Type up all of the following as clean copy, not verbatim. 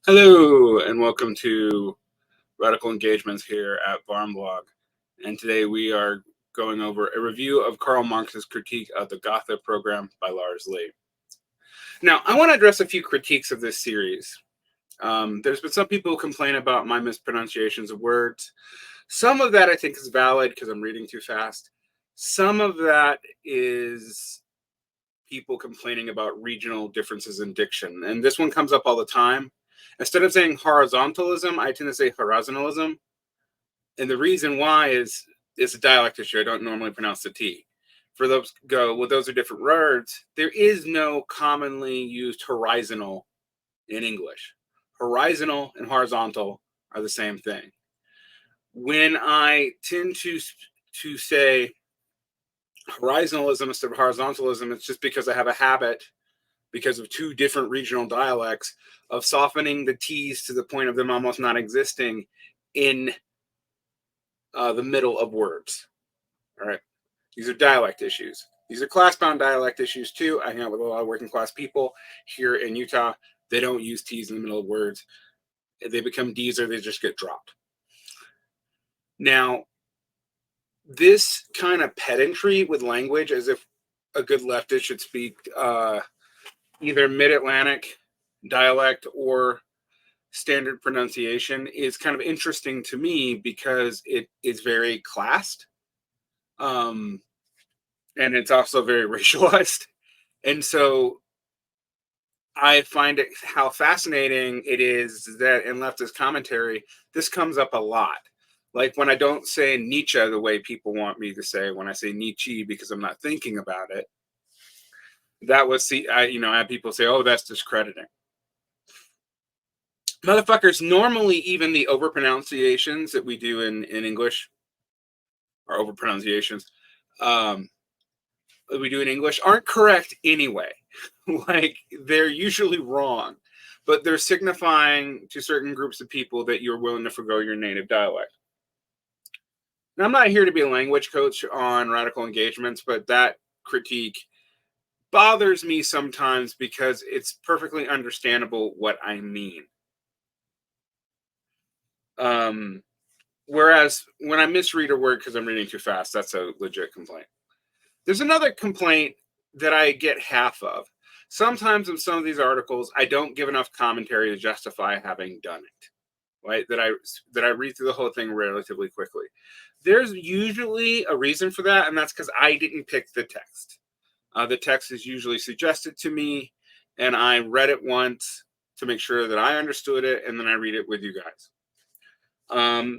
Hello, and welcome to Radical Engagements here at Varmblog. And today we are going over a review of Karl Marx's critique of the Gotha Programme by Lars. Now, I want to address a few critiques of this series. There's been some people who complain about my mispronunciations of words. Some of that I think is valid because I'm reading too fast. Some of that is people complaining about regional differences in diction. And this one comes up all the time. Instead of saying horizontalism, I tend to say horizontalism. And the reason why is it's a dialect issue. I don't normally pronounce the T. For those those are different words. There is no commonly used horizontal in English. Horizontal and horizontal are the same thing. When I tend to say horizontalism instead of horizontalism, it's just because I have a habit, because of two different regional dialects, of softening the T's to the point of them almost not existing in the middle of words. All right. These are dialect issues. These are class-bound dialect issues too. I hang out with a lot of working class people here in Utah. They don't use T's in the middle of words. They become D's or they just get dropped. Now, this kind of pedantry with language, as if a good leftist should speak either mid-Atlantic dialect or standard pronunciation, is kind of interesting to me because it is very classed. And it's also very racialized. And so I find it how fascinating it is that in leftist commentary, this comes up a lot. Like when I don't say Nietzsche the way people want me to say, when I say Nietzsche because I'm not thinking about it, that was, I have people say, oh, that's discrediting. Motherfuckers, normally even the overpronunciations that we do in English, or overpronunciations, that we do in English aren't correct anyway. Like, they're usually wrong, but they're signifying to certain groups of people that you're willing to forgo your native dialect. Now, I'm not here to be a language coach on radical engagements, but that critique bothers me sometimes because it's perfectly understandable what I mean. Whereas when I misread a word because I'm reading too fast, that's a legit complaint. There's another complaint that I get half of. Sometimes in some of these articles, I don't give enough commentary to justify having done it, right? That I read through the whole thing relatively quickly. There's usually a reason for that, and that's because I didn't pick the text. The text is usually suggested to me, and I read it once to make sure that I understood it, and then I read it with you guys.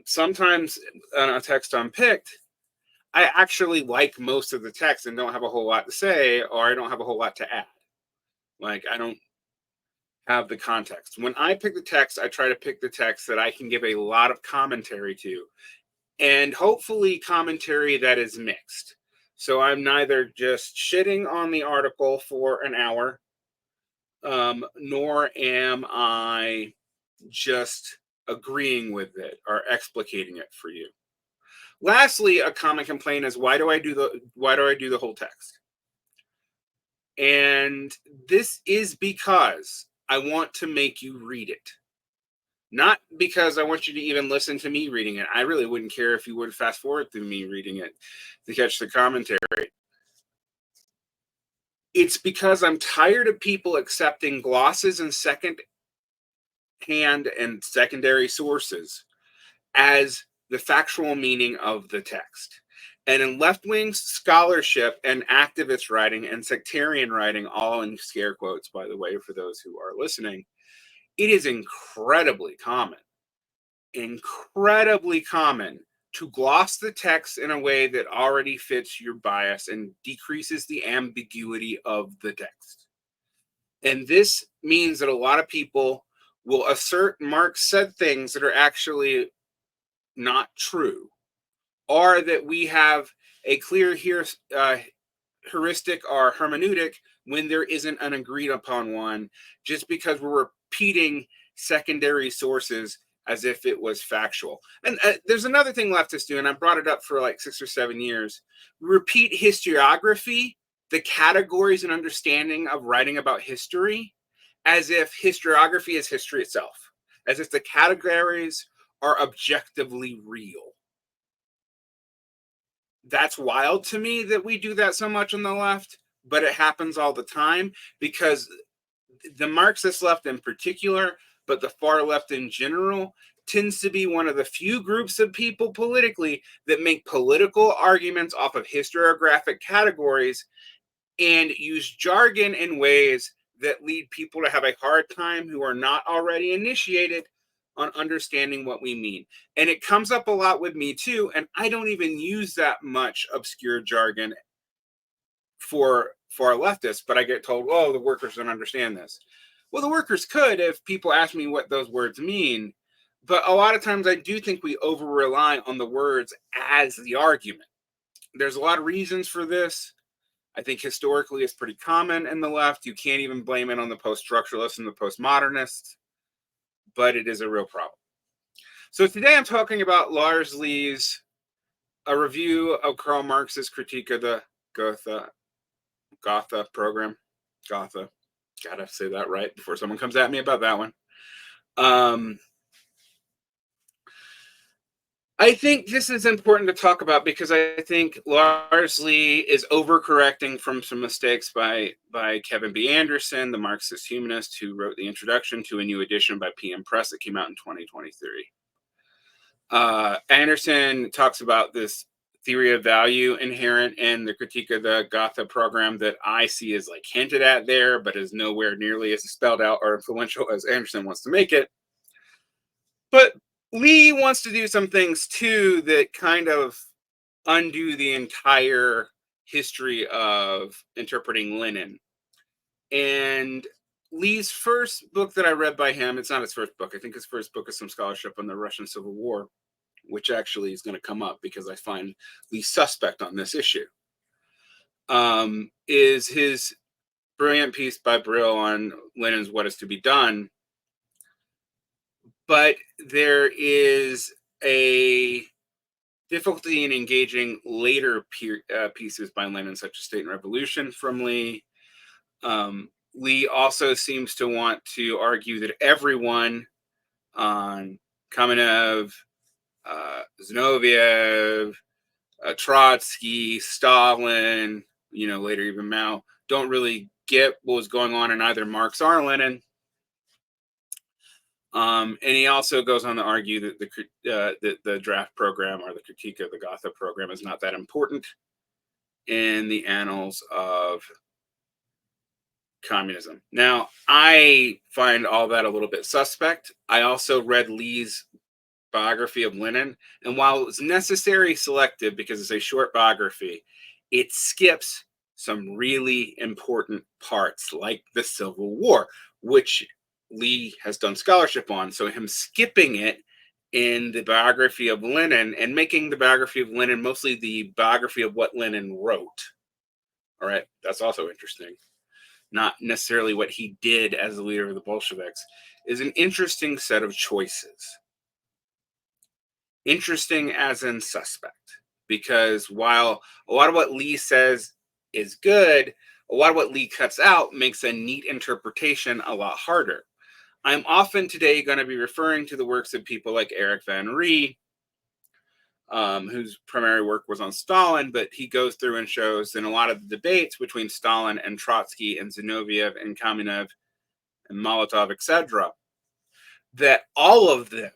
Sometimes on a text unpicked, I actually like most of the text and don't have a whole lot to say, or I don't have a whole lot to add. Like, I don't have the context. When I pick the text, I try to pick the text that I can give a lot of commentary to, and hopefully commentary that is mixed. So I'm neither just shitting on the article for an hour, nor am I just agreeing with it or explicating it for you. Lastly, a common complaint is why do I do the whole text? And this is because I want to make you read it. Not because I want you to even listen to me reading it. I really wouldn't care if you would fast forward through me reading it to catch the commentary. It's because I'm tired of people accepting glosses and second-hand and secondary sources as the factual meaning of the text. And in left-wing scholarship and activist writing and sectarian writing, all in scare quotes, by the way, for those who are listening, it is incredibly common to gloss the text in a way that already fits your bias and decreases the ambiguity of the text. And this means that a lot of people will assert Marx said things that are actually not true, or that we have a clear heuristic or hermeneutic when there isn't an agreed upon one, just because we're repeating secondary sources as if it was factual. And there's another thing leftists do, and I brought it up for like 6 or 7 years. Repeat historiography, the categories and understanding of writing about history, as if historiography is history itself. as if the categories are objectively real. That's wild to me that we do that so much on the left, but it happens all the time because the Marxist left in particular, but the far left in general, tends to be one of the few groups of people politically that make political arguments off of historiographic categories and use jargon in ways that lead people to have a hard time who are not already initiated on understanding what we mean. And it comes up a lot with me too, and I don't even use that much obscure jargon for leftists, but I get told, oh, the workers don't understand this. Well, the workers could if people ask me what those words mean, but a lot of times I do think we over rely on the words as the argument. There's a lot of reasons for this. I think historically it's pretty common in the left. You can't even blame it on the post-structuralists and the postmodernists, but it is a real problem. So today I'm talking about Lars Lee's a review of Karl Marx's critique of the Gotha Programme. Gotha. Gotta say that right before someone comes at me about that one. I think this is important to talk about because I think Lars Lee is overcorrecting from some mistakes by Kevin B. Anderson, the Marxist-Humanist, who wrote the introduction to a new edition by PM Press that came out in 2023. Anderson talks about this theory of value inherent in the critique of the Gotha Programme that I see as like hinted at there, but is nowhere nearly as spelled out or influential as Anderson wants to make it. But Lee wants to do some things too that kind of undo the entire history of interpreting Lenin. And Lee's first book that I read by him, it's not his first book. I think his first book is some scholarship on the Russian Civil War, which actually is going to come up because I find Lee suspect on this issue, is his brilliant piece by Brill on Lenin's What Is to Be Done. But there is a difficulty in engaging later pieces by Lenin, such as State and Revolution from Lee. Lee also seems to want to argue that everyone on Kamenev, Zinoviev, Trotsky, Stalin, later even Mao, don't really get what was going on in either Marx or Lenin. And he also goes on to argue that the draft program or the critique of the Gotha program is not that important in the annals of communism. Now, I find all that a little bit suspect. I also read Lee's biography of Lenin, and while it's necessary selective because it's a short biography, it skips some really important parts like the Civil War, which Lee has done scholarship on. So him skipping it in the biography of Lenin and making the biography of Lenin mostly the biography of what Lenin wrote. All right, that's also interesting. Not necessarily what he did as the leader of the Bolsheviks, is an interesting set of choices. Interesting as in suspect, because while a lot of what Lee says is good, a lot of what Lee cuts out makes a neat interpretation a lot harder. I'm often today going to be referring to the works of people like Eric Van Rie, whose primary work was on Stalin, but he goes through and shows in a lot of the debates between Stalin and Trotsky and Zinoviev and Kamenev and Molotov, etc., that all of them,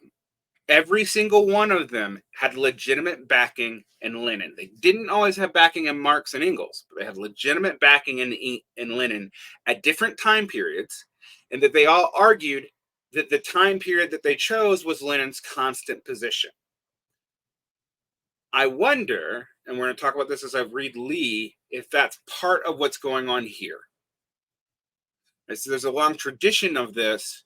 every single one of them, had legitimate backing in Lenin. They didn't always have backing in Marx and Engels, but they had legitimate backing in Lenin at different time periods, and that they all argued that the time period that they chose was Lenin's constant position. I wonder, and we're going to talk about this as I read Lee, if that's part of what's going on here. So there's a long tradition of this,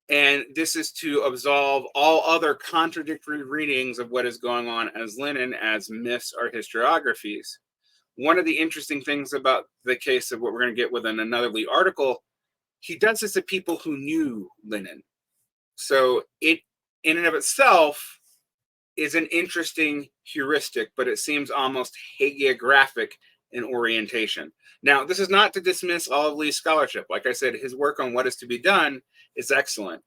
and this is to absolve all other contradictory readings of what is going on as Lenin as myths or historiographies. One of the interesting things about the case of what we're going to get within another Lee article, he does this to people who knew Lenin. So it, in and of itself, is an interesting heuristic, but it seems almost hagiographic in orientation. Now, this is not to dismiss all of Lee's scholarship. Like I said, his work on What Is to Be Done is excellent,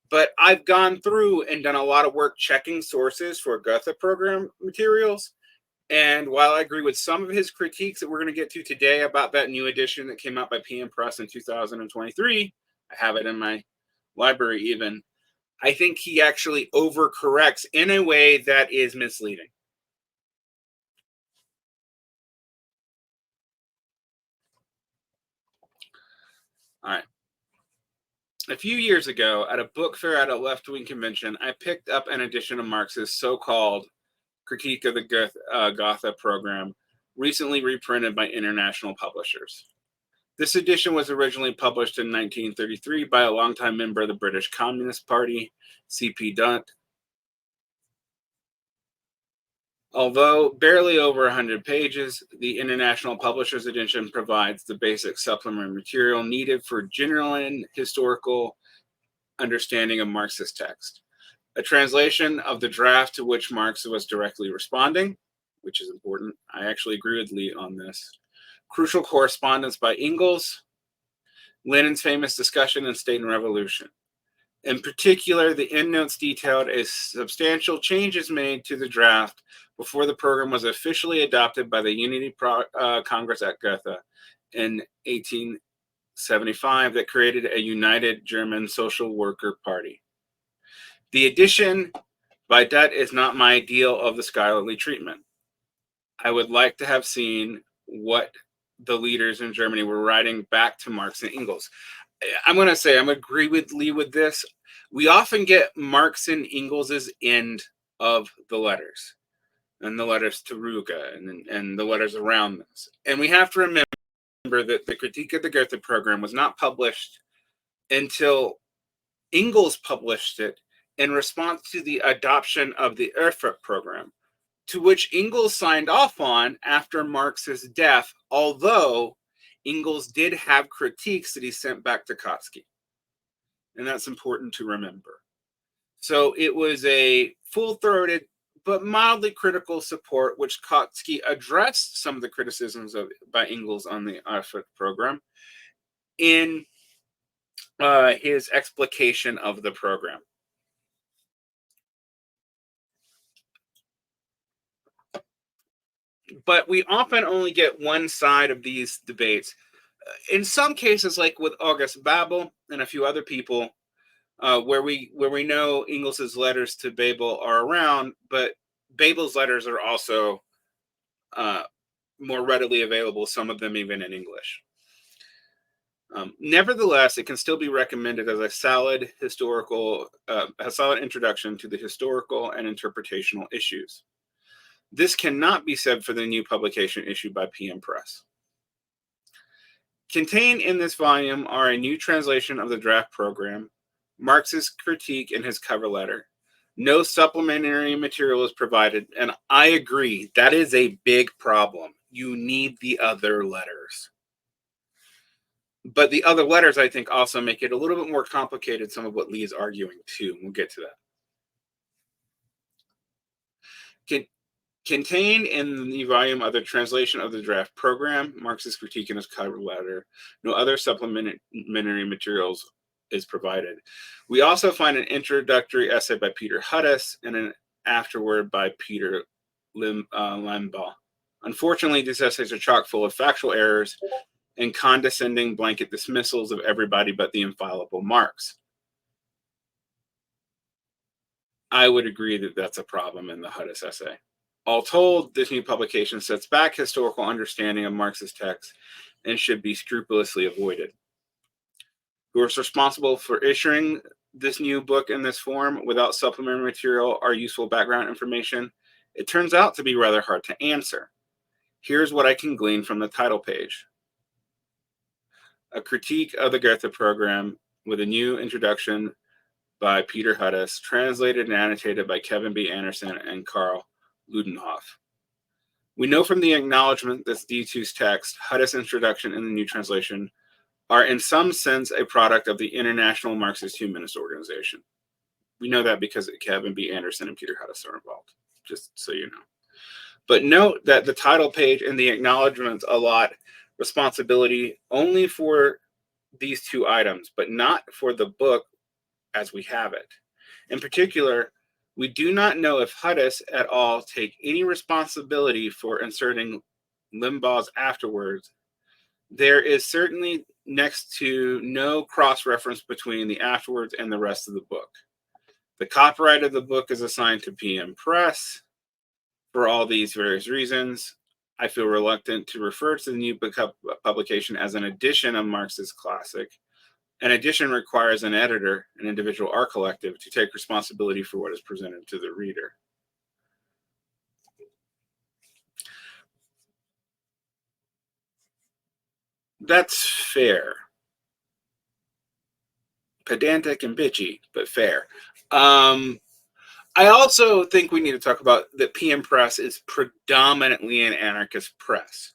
But I've gone through and done a lot of work checking sources for Gotha Programme materials. And while I agree with some of his critiques that we're going to get to today about that new edition that came out by PM Press in 2023, I have it in my library even, I think he actually overcorrects in a way that is misleading. All right. A few years ago, at a book fair at a left-wing convention, I picked up an edition of Marx's so-called Critique of the Gotha Programme, recently reprinted by international publishers. This edition was originally published in 1933 by a longtime member of the British Communist Party, C.P. Dunt. Although barely over 100 pages, the International Publishers Edition provides the basic supplementary material needed for genuine historical understanding of Marxist text. A translation of the draft to which Marx was directly responding, which is important. I actually agree with Lee on this. Crucial correspondence by Engels, Lenin's famous discussion in State and Revolution. In particular, the endnotes detailed a substantial changes made to the draft before the program was officially adopted by the Unity Congress at Gotha in 1875 that created a united German social worker party. The edition by Dutt is not my ideal of the scholarly treatment. I would like to have seen what the leaders in Germany were writing back to Marx and Engels. I'm going to say I'm agree with Lee with this. We often get Marx and Engels's end of the letters, and the letters to Ruga, and the letters around this. And we have to remember that the Critique of the Gotha Programme was not published until Engels published it in response to the adoption of the Overcorrect program, to which Engels signed off on after Marx's death, although Engels did have critiques that he sent back to Kautsky. And that's important to remember. So it was a full-throated but mildly critical support, which Kautsky addressed some of the criticisms by Engels on the Overcorrect program in his explication of the program. But we often only get one side of these debates. In some cases, like with August Babel and a few other people, where we know Engels's letters to Babel are around, but Babel's letters are also more readily available, some of them even in English. Nevertheless, it can still be recommended as a solid introduction to the historical and interpretational issues. This cannot be said for the new publication issued by PM Press. Contained in this volume are a new translation of the draft program, Marx's critique in his cover letter. No supplementary material is provided, and I agree, that is a big problem. You need the other letters. But the other letters, I think, also make it a little bit more complicated, some of what Lee is arguing too. We'll get to that. Contained in the volume of the translation of the draft program, Marx's critique in his cover letter, no other supplementary materials is provided. We also find an introductory essay by Peter Hudis and an afterword by Peter Limbaugh. Unfortunately, these essays are chock full of factual errors and condescending blanket dismissals of everybody but the infallible Marx. I would agree that that's a problem in the Hudis essay. All told, this new publication sets back historical understanding of Marx's text and should be scrupulously avoided. Who is responsible for issuing this new book in this form without supplementary material or useful background information? It turns out to be rather hard to answer. Here's what I can glean from the title page. A critique of the Gotha program with a new introduction by Peter Hudis, translated and annotated by Kevin B. Anderson and Karl. Ludenhoff. We know from the acknowledgement that D2's text, Hudis' introduction, and the new translation are in some sense a product of the International Marxist-Humanist organization. We know that because Kevin B. Anderson and Peter Hudis are involved, just so you know. But note that the title page and the acknowledgements allot responsibility only for these two items, but not for the book as we have it. In particular, we do not know if Hudis at all take any responsibility for inserting Limbaugh's afterwards. There is certainly next to no cross-reference between the afterwards and the rest of the book. The copyright of the book is assigned to PM Press. For all these various reasons, I feel reluctant to refer to the new book publication as an edition of Marx's classic. An edition requires an editor, an individual art collective, to take responsibility for what is presented to the reader. That's fair. Pedantic and bitchy, but fair. I also think we need to talk about that PM Press is predominantly an anarchist press.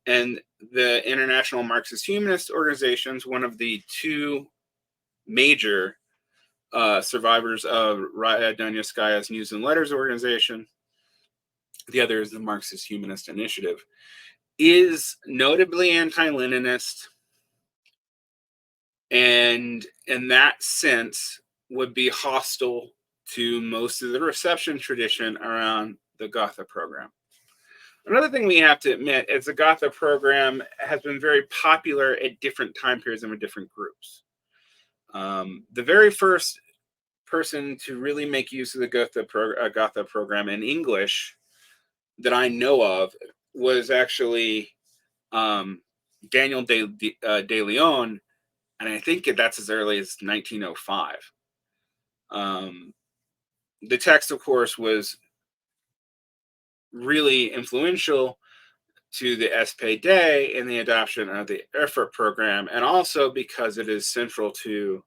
And the International Marxist-Humanist organizations, one of the two major survivors of Raya Dunyaskaya's News and Letters organization, the other is the Marxist-Humanist Initiative, is notably anti-Leninist, and in that sense would be hostile to most of the reception tradition around the Gotha Programme. Another thing we have to admit is the Gotha Programme has been very popular at different time periods and with different groups. The very first person to really make use of the Gotha Programme in English that I know of was actually Daniel de Leon, and I think that's as early as 1905. The text, of course, was really influential to the SPD in the adoption of the effort program, and also because it is central to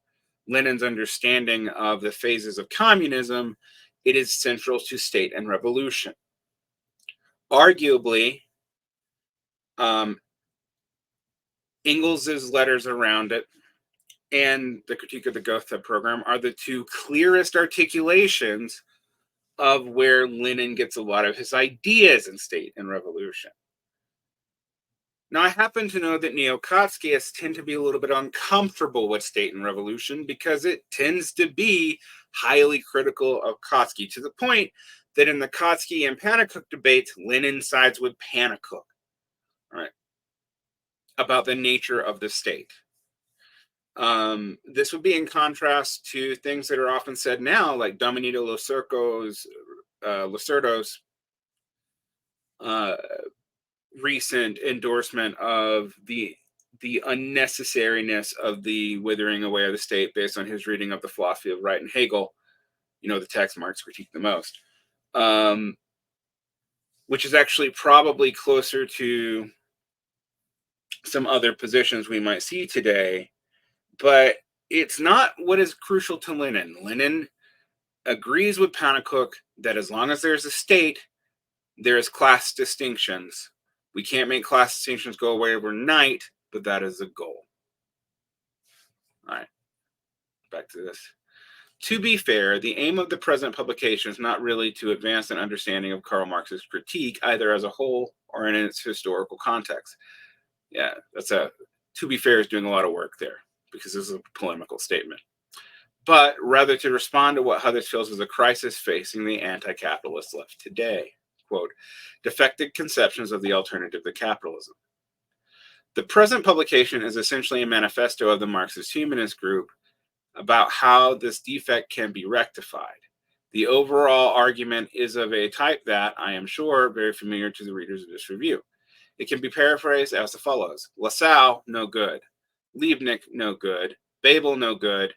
Lenin's understanding of the phases of communism, it is central to state and revolution. Arguably, Engels's letters around it and the critique of the Gotha Programme are the two clearest articulations of where Lenin gets a lot of his ideas in state and revolution. Now, I happen to know that neo-Trotskyists tend to be a little bit uncomfortable with state and revolution because it tends to be highly critical of Trotsky, to the point that in the Trotsky and Pannekoek debates, Lenin sides with Pannekoek, right, about the nature of the state. This would be in contrast to things that are often said now, like Dominito Lacerdo's recent endorsement of the unnecessariness of the withering away of the state based on his reading of the philosophy of right and Hegel, the text Marx critiqued the most, which is actually probably closer to some other positions we might see today. But it's not what is crucial to Lenin. Lenin agrees with Pannekoek that as long as there's a state, there's class distinctions. We can't make class distinctions go away overnight, but that is the goal. All right, back to this. To be fair, the aim of the present publication is not really to advance an understanding of Karl Marx's critique, either as a whole or in its historical context. Yeah, to be fair is doing a lot of work there, because this is a polemical statement, but rather to respond to what Hudis feels is a crisis facing the anti-capitalist left today. Quote, defective conceptions of the alternative to capitalism. The present publication is essentially a manifesto of the Marxist-Humanist group about how this defect can be rectified. The overall argument is of a type that, I am sure, very familiar to the readers of this review. It can be paraphrased as follows. Lassalle, no good. Liebknecht, no good. Babel, no good.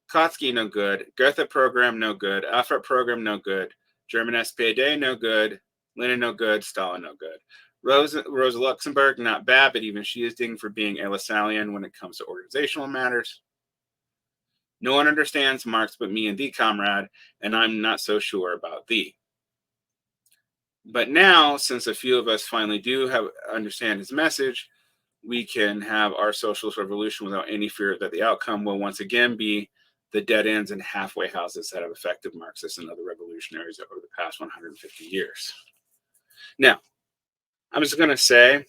Trotsky, no good. Gotha Programme, no good. Effort Program, no good. German SPD, no good. Lenin, no good. Stalin, no good. Rosa Luxemburg, not bad, but even she is dinged for being a Lassallean when it comes to organizational matters. No one understands Marx but me and thee, comrade, and I'm not so sure about thee. But now, since a few of us finally do understand his message, we can have our socialist revolution without any fear that the outcome will once again be the dead ends and halfway houses that have affected Marxists and other revolutionaries over the past 150 years. Now, I'm just going to say,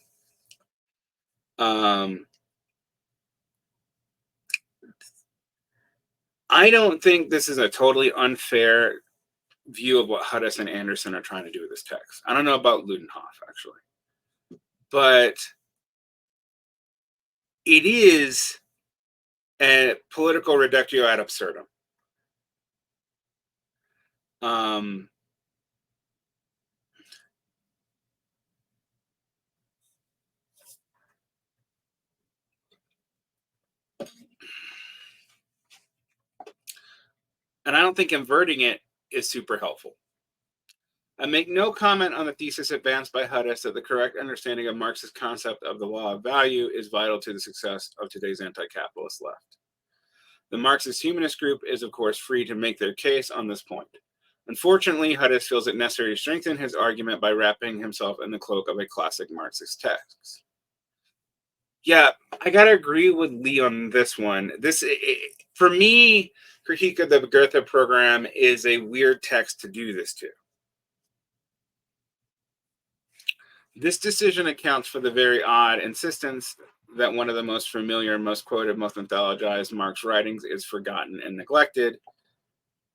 I don't think this is a totally unfair view of what Hudis and Anderson are trying to do with this text. I don't know about Ludenhoff, actually, but it is a political reductio ad absurdum. Um, and I don't think inverting it is super helpful. I make no comment on the thesis advanced by Hudis that the correct understanding of Marx's concept of the law of value is vital to the success of today's anti-capitalist left. The Marxist-Humanist group is, of course, free to make their case on this point. Unfortunately, Hudis feels it necessary to strengthen his argument by wrapping himself in the cloak of a classic Marxist text. Yeah, I gotta agree with Lee on this one. For me, Critique of the Gotha Programme is a weird text to do this to. This decision accounts for the very odd insistence that one of the most familiar, most quoted, most mythologized Marx writings is forgotten and neglected,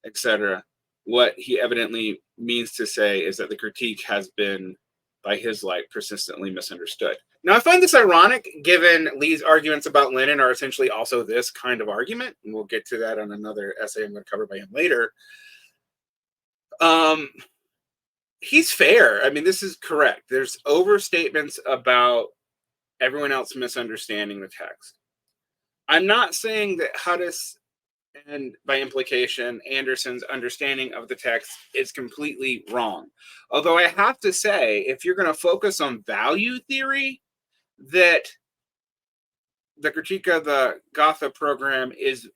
etc. What he evidently means to say is that the critique has been, by his light, persistently misunderstood. Now, I find this ironic, given Lee's arguments about Lenin are essentially also this kind of argument, and we'll get to that on another essay I'm going to cover by him later. He's fair. I mean, this is correct. There's overstatements about everyone else misunderstanding the text. I'm not saying that Hudis and, by implication, Anderson's understanding of the text is completely wrong. Although I have to say, if you're going to focus on value theory, that the Critique of the Gotha Programme is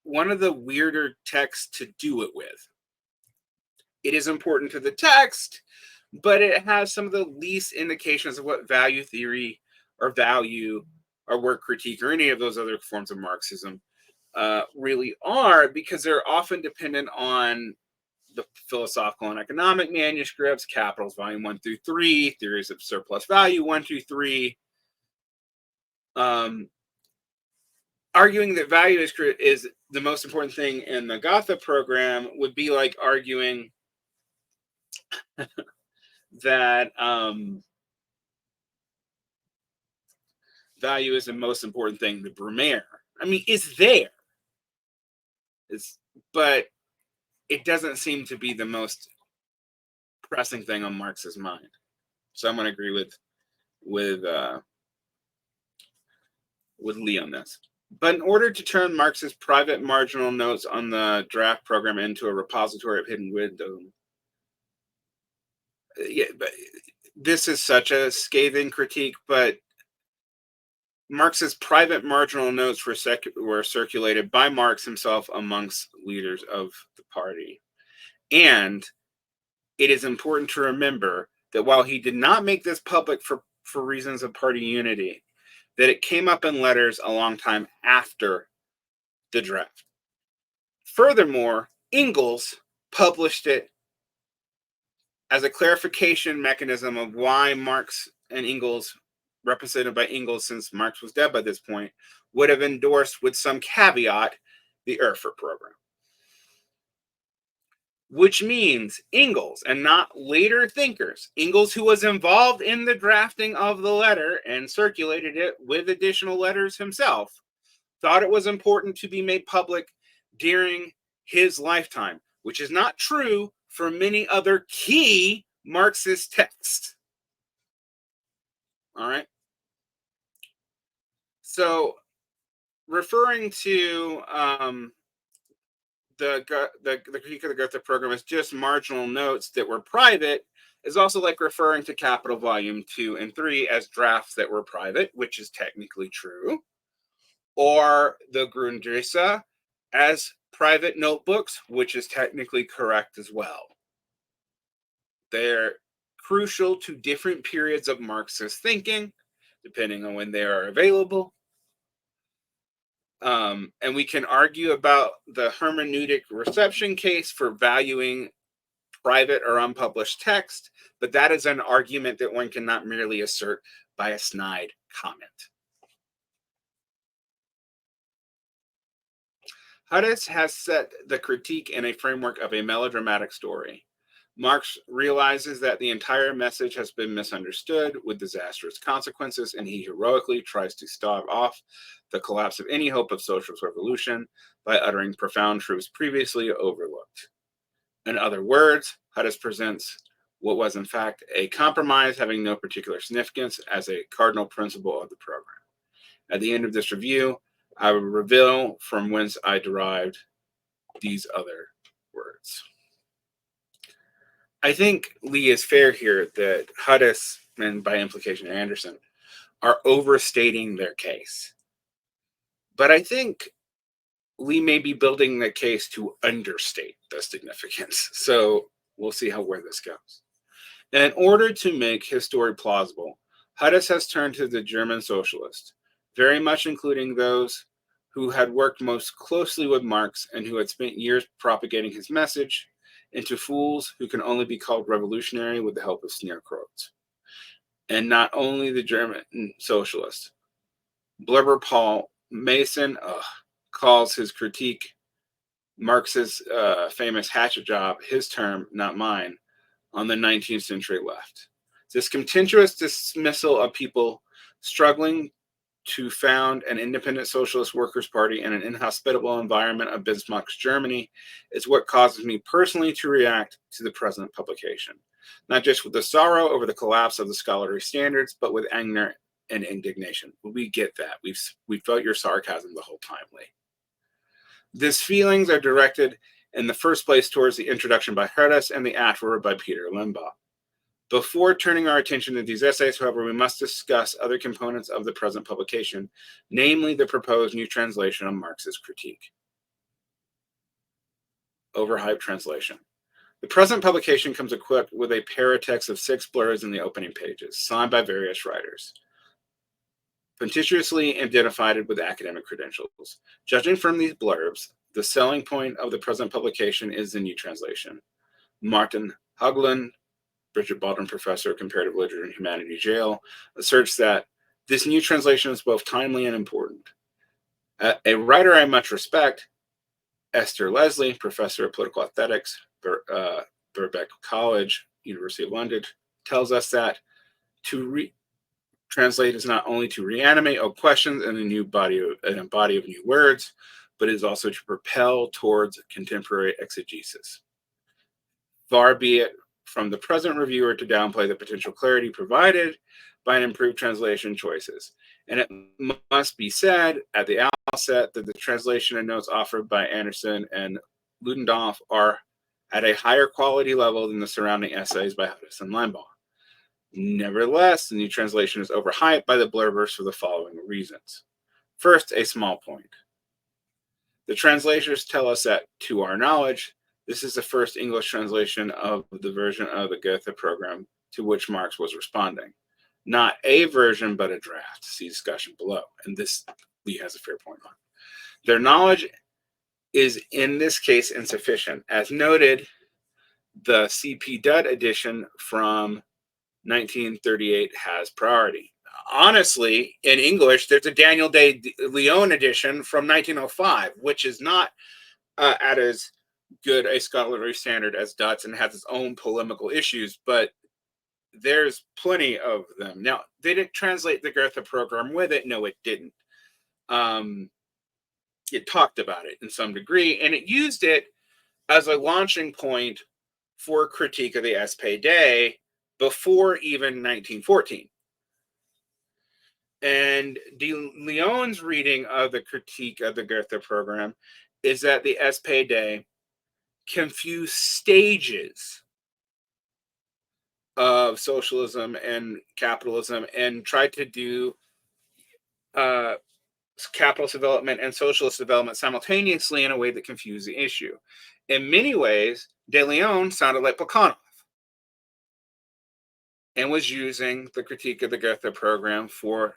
one of the weirder texts to do it with. It is important to the text, but it has some of the least indications of what value theory or value or work critique or any of those other forms of Marxism really are, because they're often dependent on the philosophical and economic manuscripts, Capitals Volume 1 through 3, Theories of Surplus Value 1 through 3. Arguing that value is the most important thing in the Gotha Programme would be like arguing that value is the most important thing. The Brumaire, I mean, it's there. But it doesn't seem to be the most pressing thing on Marx's mind. So I'm going to agree with Lee on this. But in order to turn Marx's private marginal notes on the draft program into a repository of hidden wisdom, but this is such a scathing critique, but Marx's private marginal notes were circulated by Marx himself amongst leaders of the party. And it is important to remember that while he did not make this public for reasons of party unity, that it came up in letters a long time after the draft. Furthermore, Engels published it as a clarification mechanism of why Marx and Engels, represented by Engels since Marx was dead by this point, would have endorsed with some caveat the Erfurt program. Which means Engels, and not later thinkers, Engels, who was involved in the drafting of the letter and circulated it with additional letters himself, thought it was important to be made public during his lifetime, which is not true for many other key Marxist texts. All right. So, referring to the critique of the Gotha Programme as just marginal notes that were private is also like referring to Capital Volume 2 and 3 as drafts that were private, which is technically true, or the Grundrisse as private notebooks, which is technically correct as well. They're crucial to different periods of Marxist thinking, depending on when they are available. And we can argue about the hermeneutic reception case for valuing private or unpublished text, but that is an argument that one cannot merely assert by a snide comment. Hudis has set the critique in a framework of a melodramatic story. Marx realizes that the entire message has been misunderstood with disastrous consequences, and he heroically tries to stave off the collapse of any hope of socialist revolution by uttering profound truths previously overlooked. In other words, Hudis presents what was in fact a compromise having no particular significance as a cardinal principle of the program. At the end of this review, I will reveal from whence I derived these other words. I think Lee is fair here that Hudis, and by implication Anderson, are overstating their case. But I think Lee may be building the case to understate the significance. So we'll see where this goes. In order to make his story plausible, Hudis has turned to the German socialists, very much including those who had worked most closely with Marx and who had spent years propagating his message, into fools who can only be called revolutionary with the help of sneer quotes. And not only the German socialists. Blubber Paul Mason calls his critique Marx's famous hatchet job, his term, not mine, on the 19th century left. This contemptuous dismissal of people struggling to found an independent socialist workers' party in an inhospitable environment of Bismarck's Germany is what causes me personally to react to the present publication. Not just with the sorrow over the collapse of the scholarly standards, but with anger and indignation. We get that. We've felt your sarcasm the whole time, Lee. These feelings are directed in the first place towards the introduction by Hudis and the afterword by Peter Limbaugh. Before turning our attention to these essays, however, we must discuss other components of the present publication, namely the proposed new translation of Marx's critique. Overhyped translation. The present publication comes equipped with a paratext of 6 blurbs in the opening pages, signed by various writers, punctiliously identified with academic credentials. Judging from these blurbs, the selling point of the present publication is the new translation. Martin Haugland, Richard Baldwin Professor of Comparative Literature and Humanities, Yale, asserts that this new translation is both timely and important. A writer I much respect, Esther Leslie, Professor of Political Ethics, Birkbeck College, University of London, tells us that to translate is not only to reanimate old questions in a body of new words, but is also to propel towards contemporary exegesis. Far be it from the present reviewer to downplay the potential clarity provided by an improved translation choices. And it must be said at the outset that the translation and notes offered by Anderson and Ludendorff are at a higher quality level than the surrounding essays by Hudis and Limbaugh. Nevertheless, the new translation is overhyped by the blurbers for the following reasons. First, a small point. The translators tell us that, to our knowledge, this is the first English translation of the version of the Gotha Programme to which Marx was responding. Not a version, but a draft. See discussion below. And this, Lee has a fair point on. Their knowledge is, in this case, insufficient. As noted, the C.P. Dudd edition from 1938 has priority. Honestly, in English, there's a Daniel de Leon edition from 1905, which is not at as good a scholarly standard as Dutt's and has its own polemical issues, but there's plenty of them. Now, they didn't translate the Gotha Programme with it. No, it didn't. It talked about it in some degree, and it used it as a launching point for critique of the SPD before even 1914. And de Leon's reading of the critique of the Gotha Programme is that the SPD confused stages of socialism and capitalism and tried to do capitalist development and socialist development simultaneously in a way that confused the issue. In many ways, de Leon sounded like Plekhanov and was using the critique of the Gotha Programme for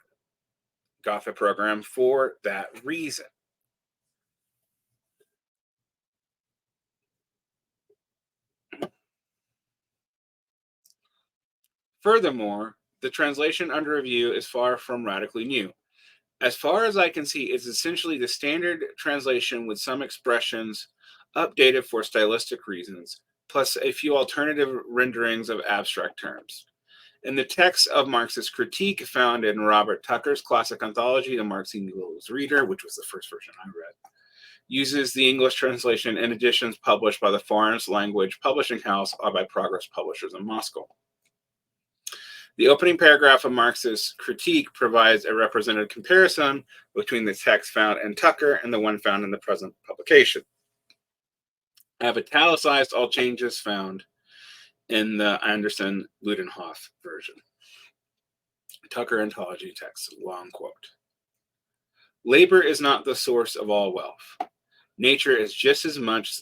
that reason. Furthermore, the translation under review is far from radically new. As far as I can see, it's essentially the standard translation with some expressions updated for stylistic reasons, plus a few alternative renderings of abstract terms. In the text of Marxist critique found in Robert Tucker's classic anthology, The Marxian Reader, which was the first version I read, uses the English translation in editions published by the Foreign Language Publishing House or by Progress Publishers in Moscow. The opening paragraph of Marx's critique provides a representative comparison between the text found in Tucker and the one found in the present publication. I have italicized all changes found in the Anderson-Ludenhoff version. Tucker Ontology text, long quote. Labor is not the source of all wealth. Nature is just as much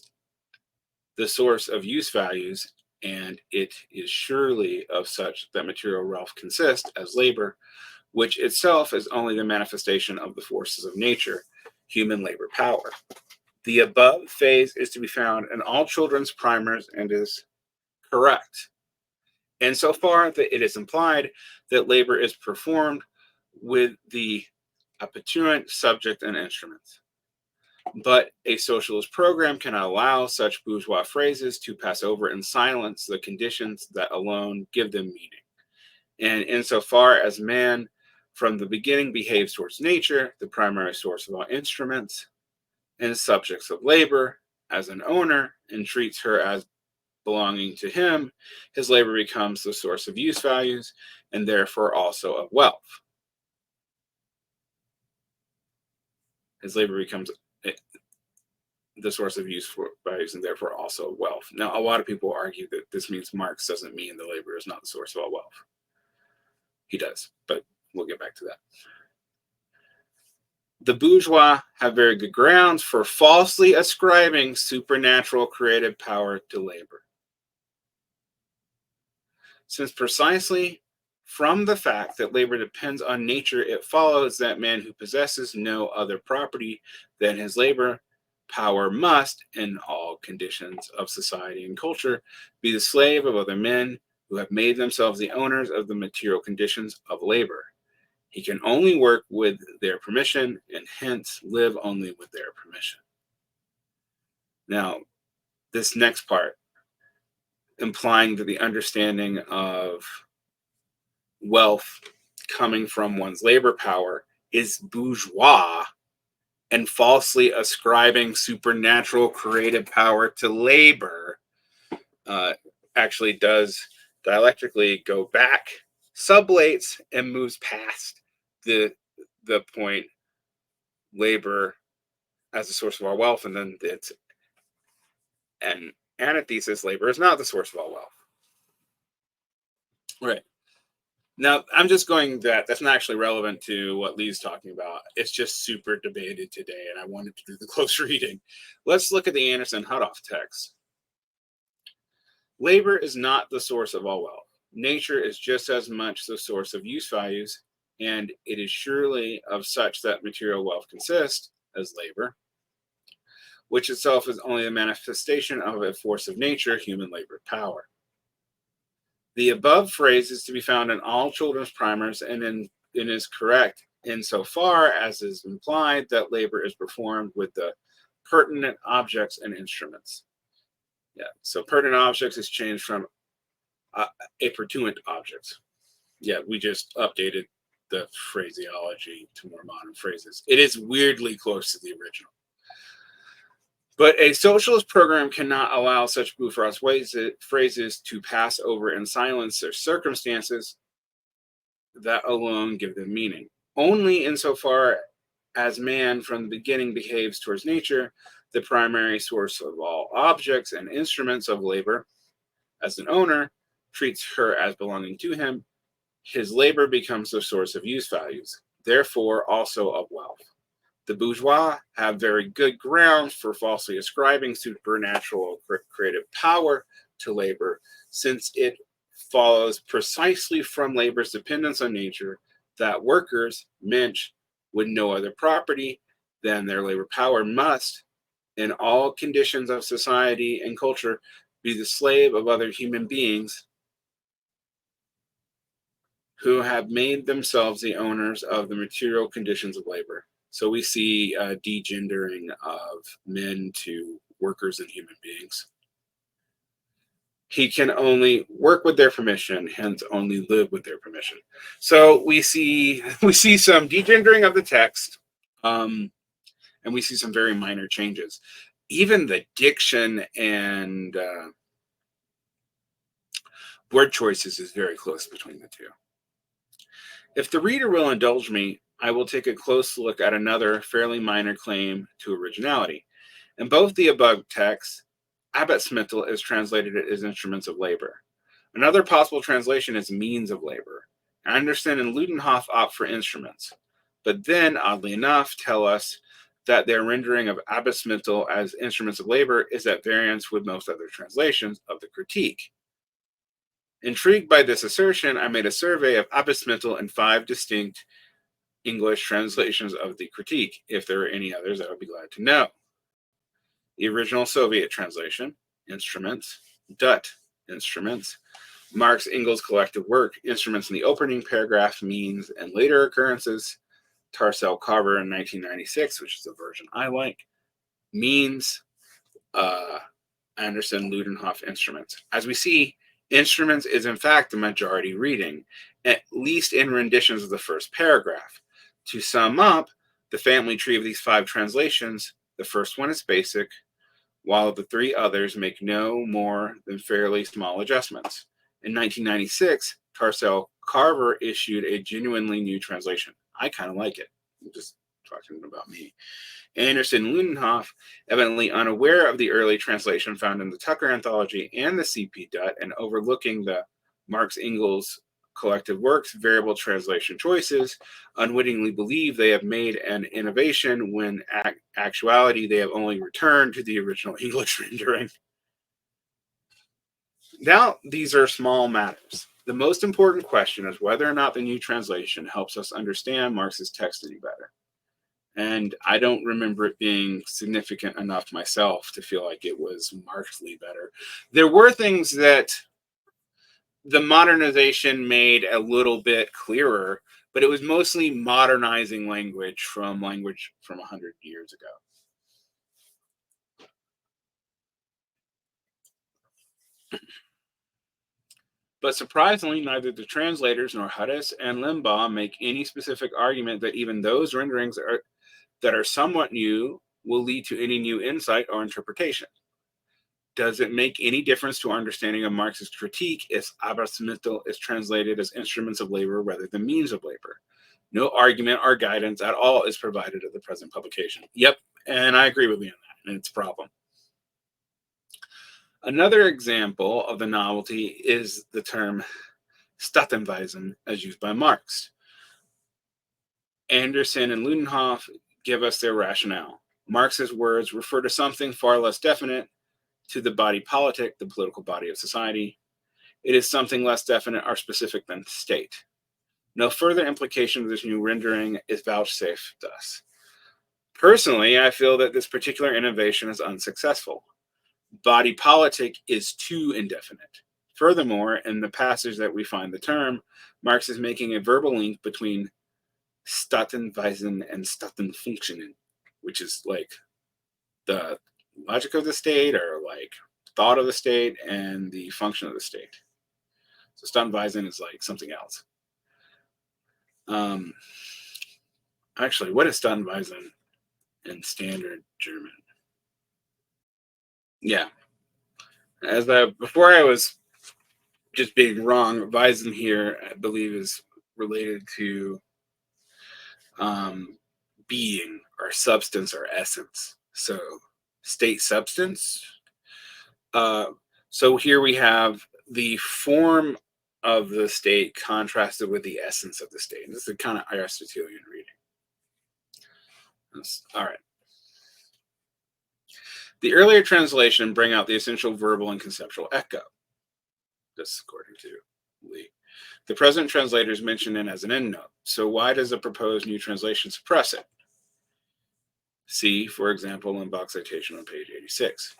the source of use values, and it is surely of such that material wealth consists as labor, which itself is only the manifestation of the forces of nature, human labor power. The above phase is to be found in all children's primers and is correct, insofar that it is implied that labor is performed with the apparatus, subject, and instruments. But a socialist program cannot allow such bourgeois phrases to pass over in silence the conditions that alone give them meaning. And insofar as man from the beginning behaves towards nature, the primary source of all instruments and subjects of labor, as an owner, and treats her as belonging to him, his labor becomes the source of use values and therefore also of wealth. His labor becomes the source of use for values and therefore also wealth. Now, a lot of people argue that this means Marx doesn't mean the labor is not the source of all wealth. He does, but we'll get back to that. The bourgeois have very good grounds for falsely ascribing supernatural creative power to labor, since precisely from the fact that labor depends on nature, it follows that man who possesses no other property than his labor power must, in all conditions of society and culture, be the slave of other men who have made themselves the owners of the material conditions of labor. He can only work with their permission and hence live only with their permission. Now, this next part, implying that the understanding of wealth coming from one's labor power is bourgeois, and falsely ascribing supernatural creative power to labor actually does dialectically go back, sublates, and moves past the point labor as a source of our wealth, and then it's an antithesis, labor is not the source of all wealth. Right. Now, I'm just going that's not actually relevant to what Lee's talking about. It's just super debated today, and I wanted to do the close reading. Let's look at the Anderson-Ludenhoff text. Labor is not the source of all wealth. Nature is just as much the source of use values, and it is surely of such that material wealth consists as labor, which itself is only a manifestation of a force of nature, human labor power. The above phrase is to be found in all children's primers and is correct insofar as is implied that labor is performed with the pertinent objects and instruments. Yeah, so pertinent objects is changed from apparatus objects. Yeah, we just updated the phraseology to more modern phrases. It is weirdly close to the original. But a socialist program cannot allow such bourgeois phrases to pass over in silence their circumstances that alone give them meaning. Only insofar as man from the beginning behaves towards nature, the primary source of all objects and instruments of labor, as an owner, treats her as belonging to him, his labor becomes the source of use values, therefore also of wealth. The bourgeois have very good grounds for falsely ascribing supernatural creative power to labor, since it follows precisely from labor's dependence on nature that workers, mensch, with no other property than their labor power must, in all conditions of society and culture, be the slave of other human beings who have made themselves the owners of the material conditions of labor. So we see degendering of men to workers and human beings. He can only work with their permission, hence only live with their permission. So we see some degendering of the text, and we see some very minor changes. Even the diction and word choices is very close between the two. If the reader will indulge me, I will take a close look at another fairly minor claim to originality. In both the above texts, apparatus is translated as instruments of labor. Another possible translation is means of labor. Anderson and Ludenhoff opt for instruments, but then, oddly enough, tell us that their rendering of apparatus as instruments of labor is at variance with most other translations of the critique. Intrigued by this assertion, I made a survey of apparatus in 5 distinct English translations of the critique. If there are any others, I would be glad to know. The original Soviet translation, instruments, Dut, instruments, Marx Engels' collective work, instruments in the opening paragraph, means, and later occurrences, Tarcell Carver in 1996, which is the version I like, means, Anderson, Ludenhoff, instruments. As we see, instruments is in fact the majority reading, at least in renditions of the first paragraph. To sum up, the family tree of these 5 translations, the first one is basic, while the 3 others make no more than fairly small adjustments. In 1996, Tarcell Carver issued a genuinely new translation. I kind of like it. I'm just talking about me. Anderson and Ludenhoff, evidently unaware of the early translation found in the Tucker Anthology and the CP Dut, and overlooking the Marx Engels collective works variable translation choices, unwittingly believe they have made an innovation when actuality they have only returned to the original English rendering. Now, these are small matters. The most important question is whether or not the new translation helps us understand Marx's text any better. And I don't remember it being significant enough myself to feel like it was markedly better. There were things that the modernization made a little bit clearer, but it was mostly modernizing language from 100 years ago. But surprisingly, neither the translators nor Hudis and Limbaugh make any specific argument that even those renderings that are somewhat new will lead to any new insight or interpretation. Does it make any difference to our understanding of Marx's critique if apparatus is translated as instruments of labor rather than means of labor? No argument or guidance at all is provided at the present publication. Yep, and I agree with you on that, and it's a problem. Another example of the novelty is the term Staatenweisen as used by Marx. Anderson and Ludenhoff give us their rationale. Marx's words refer to something far less definite, to the body politic, the political body of society. It is something less definite or specific than state. No further implication of this new rendering is vouchsafed us. Personally, I feel that this particular innovation is unsuccessful. Body politic is too indefinite. Furthermore, in the passage that we find the term, Marx is making a verbal link between Staatenweisen and Staatenfunktionen, which is like the logic of the state or like thought of the state and the function of the state. So Staatenweisen is like something else. Actually, what is Staatenweisen in standard German? Yeah. Before I was just being wrong, Weisen here, I believe, is related to being or substance or essence. So state substance. So here we have the form of the state contrasted with the essence of the state. This is a kind of Aristotelian reading. All right. The earlier translation bring out the essential verbal and conceptual echo. This according to Lee. The present translators mention it as an endnote. So why does the proposed new translation suppress it? See, for example, in box citation on page 86.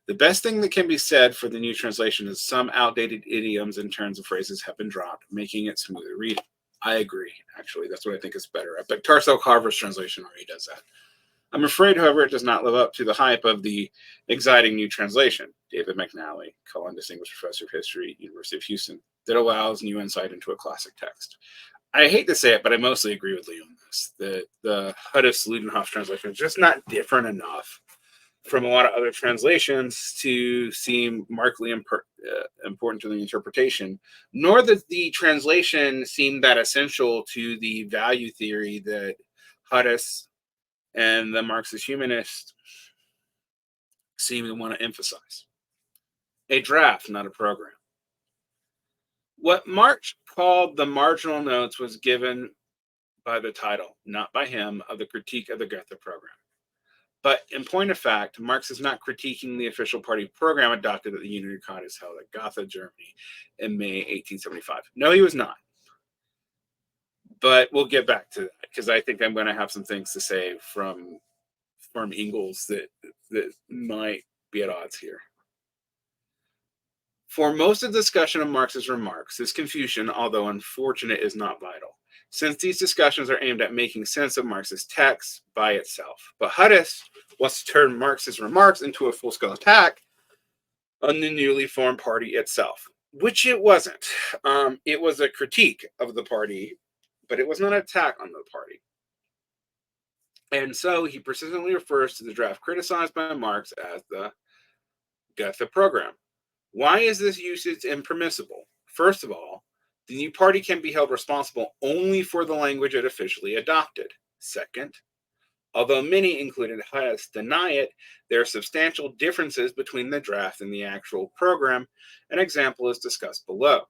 The best thing that can be said for the new translation is some outdated idioms and turns of phrases have been dropped, making it smoother reading. I agree, actually. That's what I think is better. But Tarso Carver's translation already does that. I'm afraid, however, it does not live up to the hype of the exciting new translation. David McNally, Cullen Distinguished Professor of History, University of Houston, that allows new insight into a classic text. I hate to say it, but I mostly agree with Lee on this. The Hudis-Ludenhoff translation is just not different enough from a lot of other translations to seem markedly important to the interpretation, nor does the translation seem that essential to the value theory that Hudis and the Marxist-Humanist seem to want to emphasize. A draft, not a program. What Marx called the marginal notes was given by the title, not by him, of the critique of the Gotha Programme. But in point of fact, Marx is not critiquing the official party program adopted at the Unity Congress held at Gotha, Germany in May 1875. No, he was not. But we'll get back to that because I think I'm going to have some things to say from Engels that might be at odds here. For most of the discussion of Marx's remarks, this confusion, although unfortunate, is not vital, since these discussions are aimed at making sense of Marx's text by itself. But Hudis wants to turn Marx's remarks into a full-scale attack on the newly formed party itself, which it wasn't. It was a critique of the party, but it was not an attack on the party. And so he persistently refers to the draft criticized by Marx as the Gotha Programme. Why is this usage impermissible? First of all, the new party can be held responsible only for the language it officially adopted. Second, although many, including Hudis, deny it, there are substantial differences between the draft and the actual program. An example is discussed below.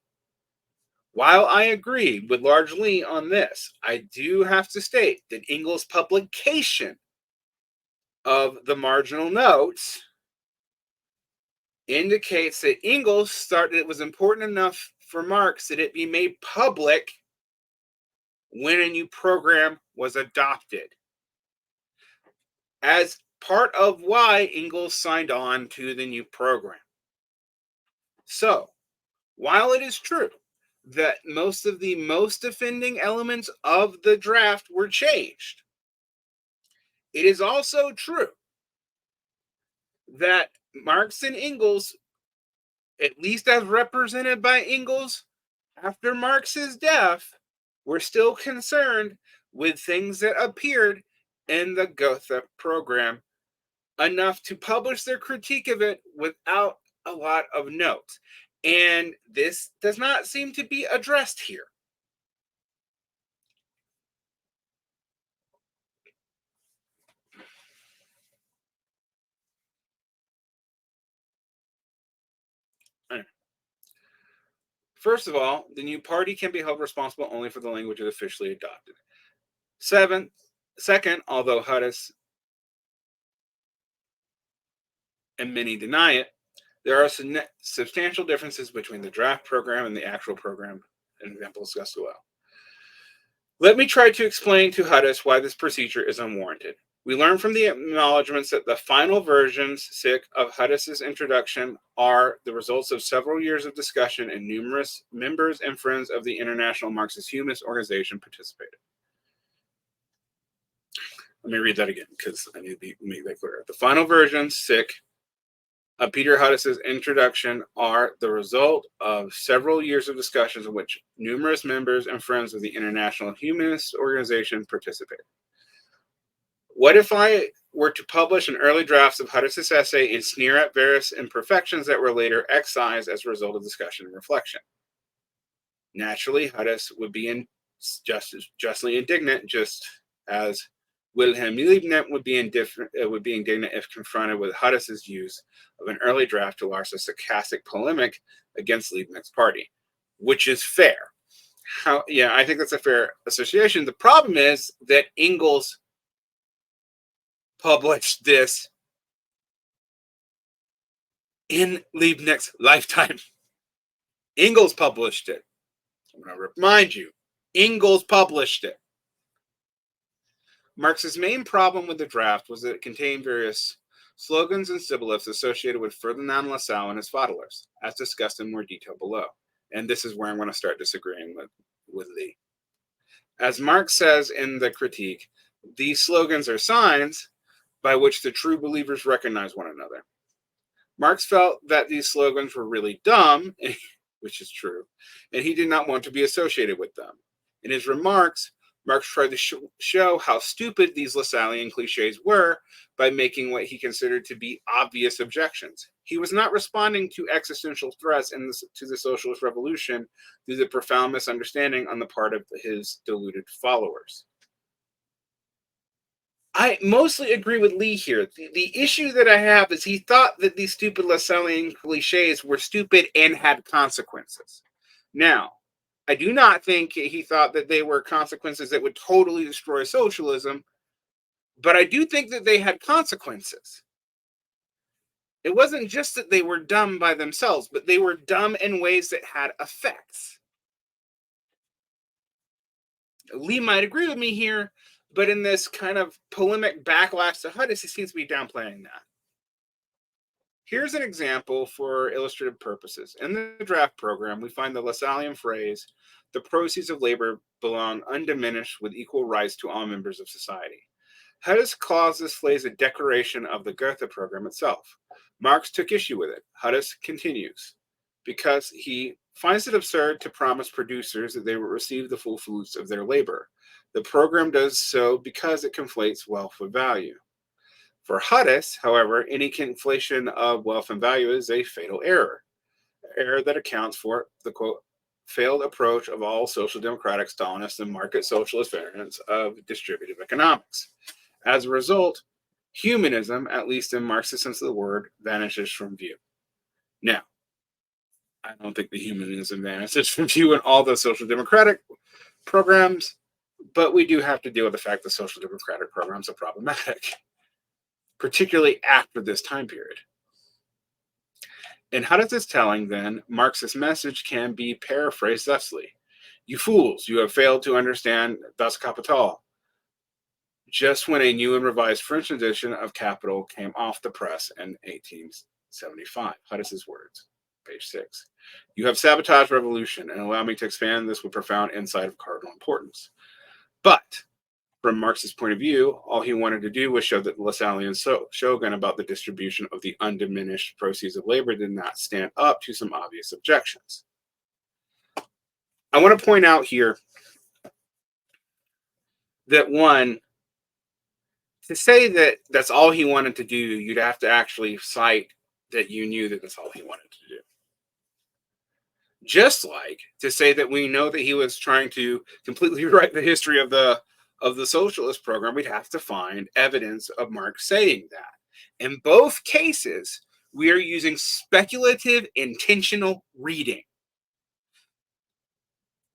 While I agree with largely on this, I do have to state that Engels' publication of the marginal notes indicates that Engels thought it was important enough for Marx that it be made public when a new program was adopted, as part of why Engels signed on to the new program. So, while it is true that most of the most offending elements of the draft were changed, it is also true that Marx and Engels, at least as represented by Engels after Marx's death, were still concerned with things that appeared in the Gotha Programme enough to publish their critique of it without a lot of notes. And this does not seem to be addressed here. First of all, the new party can be held responsible only for the language it officially adopted. Second, although Hudis and many deny it, there are substantial differences between the draft program and the actual program, an example discussed below. Let me try to explain to Hudis why this procedure is unwarranted. We learn from the acknowledgments that the final versions of Hudis's introduction are the results of several years of discussion, and numerous members and friends of the International Marxist-Humanist organization participated. Let me read that again because I need to make that clear. The final versions of Peter Hudis's introduction are the result of several years of discussions in which numerous members and friends of the International Humanist organization participated. What if I were to publish an early draft of Hudis's essay and sneer at various imperfections that were later excised as a result of discussion and reflection? Naturally, Hudis would be justly indignant, just as Wilhelm Liebknecht would be indignant if confronted with Hudis's use of an early draft to Lars' sarcastic polemic against Liebknecht's party, which is fair. I think that's a fair association. The problem is that Engels published this in Liebknecht's lifetime. Engels published it. I'm going to remind you, Engels published it. Marx's main problem with the draft was that it contained various slogans and shibboleths associated with Ferdinand Lassalle and his followers, as discussed in more detail below. And this is where I'm going to start disagreeing with Lee. As Marx says in the critique, these slogans are signs by which the true believers recognize one another. Marx felt that these slogans were really dumb, which is true, and he did not want to be associated with them. In his remarks, Marx tried to show how stupid these Lassallean cliches were by making what he considered to be obvious objections. He was not responding to existential threats to the socialist revolution through the profound misunderstanding on the part of his deluded followers. I mostly agree with Lee here. The issue that I have is he thought that these stupid Lassallean cliches were stupid and had consequences. Now, I do not think he thought that they were consequences that would totally destroy socialism, but I do think that they had consequences. It wasn't just that they were dumb by themselves, but they were dumb in ways that had effects. Lee might agree with me here, but in this kind of polemic backlash to Hudis, he seems to be downplaying that. Here's an example for illustrative purposes. In the draft program, we find the Lassallean phrase, "The proceeds of labor belong undiminished with equal rights to all members of society." Hudis calls this phrase a declaration of the Gotha Programme itself. Marx took issue with it. Hudis continues, because he finds it absurd to promise producers that they will receive the full fruits of their labor. The program does so because it conflates wealth with value. For Hudis, however, any conflation of wealth and value is a fatal error that accounts for the, quote, failed approach of all social democratic, Stalinist, and market socialist variants of distributive economics. As a result, humanism, at least in Marx's sense of the word, vanishes from view. Now, I don't think the humanism vanishes from view in all the social democratic programs, but we do have to deal with the fact that social democratic programs are problematic, particularly after this time period. In Hudis' telling, then, Marx's message can be paraphrased thusly: "You fools, you have failed to understand Das Kapital," just when a new and revised French edition of Capital came off the press in 1875. Hudis' words, page 6. "You have sabotaged revolution, and allow me to expand this with profound insight of cardinal importance." But from Marx's point of view, all he wanted to do was show that the Lassallean slogan about the distribution of the undiminished proceeds of labor did not stand up to some obvious objections. I want to point out here that, one, to say that that's all he wanted to do, you'd have to actually cite that you knew that that's all he wanted to do. Just like to say that we know that he was trying to completely rewrite the history of the socialist program, we'd have to find evidence of Marx saying that. In both cases, we are using speculative, intentional reading.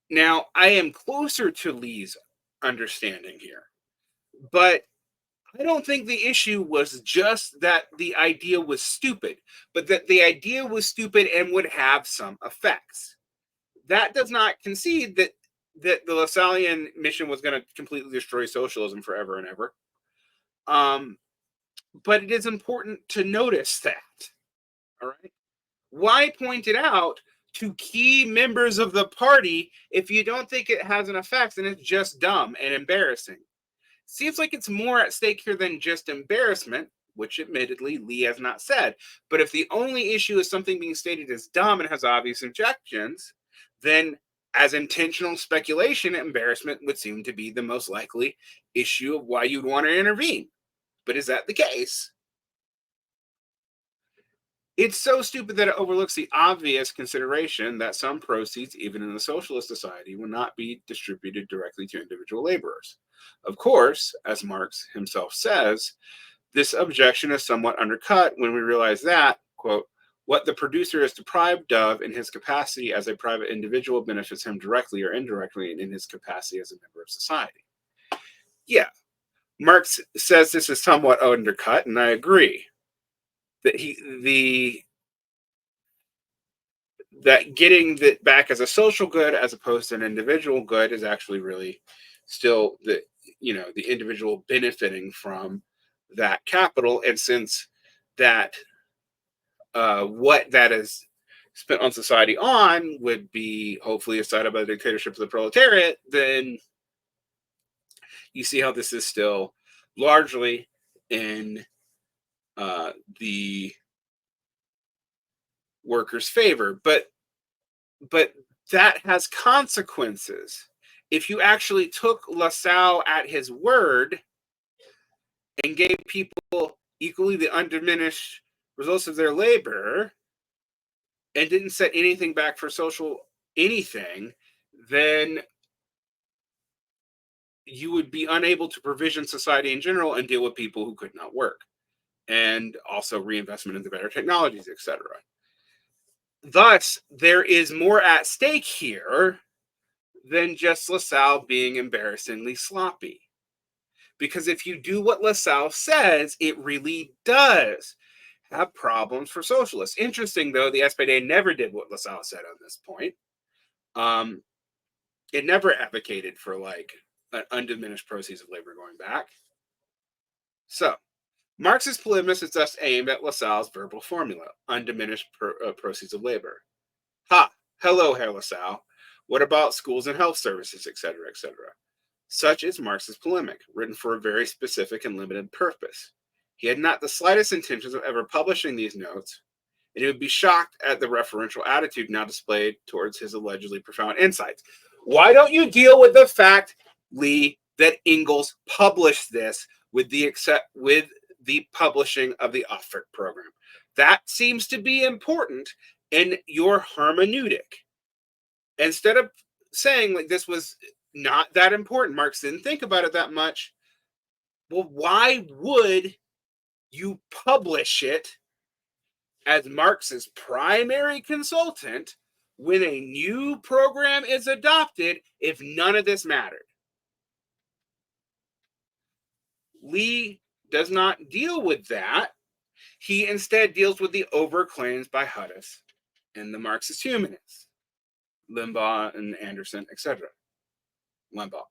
Now, I am closer to Lee's understanding here, but I don't think the issue was just that the idea was stupid, but that the idea was stupid and would have some effects. That does not concede that the Lassallean mission was going to completely destroy socialism forever and ever. But it is important to notice that. All right. Why point it out to key members of the party if you don't think it has an effect and it's just dumb and embarrassing? Seems like it's more at stake here than just embarrassment, which admittedly Lee has not said. But if the only issue is something being stated as dumb and has obvious objections, then as intentional speculation, embarrassment would seem to be the most likely issue of why you'd want to intervene. But is that the case? It's so stupid that it overlooks the obvious consideration that some proceeds, even in a socialist society, will not be distributed directly to individual laborers. Of course, as Marx himself says, this objection is somewhat undercut when we realize that, quote, what the producer is deprived of in his capacity as a private individual benefits him directly or indirectly in his capacity as a member of society. Yeah, Marx says this is somewhat undercut, and I agree. That that getting that back as a social good as opposed to an individual good is actually really still the individual benefiting from that capital. And since that what that is spent on society on would be hopefully decided by the dictatorship of the proletariat, then you see how this is still largely in the workers' favor. But that has consequences. If you actually took Lassalle at his word and gave people equally the undiminished results of their labor and didn't set anything back for social anything, then you would be unable to provision society in general and deal with people who could not work, and also reinvestment into better technologies, etc. Thus, there is more at stake here than just Lassalle being embarrassingly sloppy. Because if you do what Lassalle says, it really does have problems for socialists. Interesting, though, the SPD never did what Lassalle said on this point. It never advocated for like an undiminished proceeds of labor going back. So, Marxist polemics is thus aimed at Lassalle's verbal formula, undiminished proceeds of labor. Ha! Hello, Herr Lassalle. What about schools and health services, etc., etc.? Such is Marx's polemic, written for a very specific and limited purpose. He had not the slightest intentions of ever publishing these notes, and he would be shocked at the referential attitude now displayed towards his allegedly profound insights. Why don't you deal with the fact, Lee, that Engels published this with the publishing of the Gotha Programme? That seems to be important in your hermeneutic. Instead of saying like this was not that important, Marx didn't think about it that much. Well, why would you publish it as Marx's primary consultant when a new program is adopted if none of this mattered? Lee does not deal with that. He instead deals with the overclaims by Hudis and the Marxist-Humanists, Limbaugh and Anderson, etc. Limbaugh.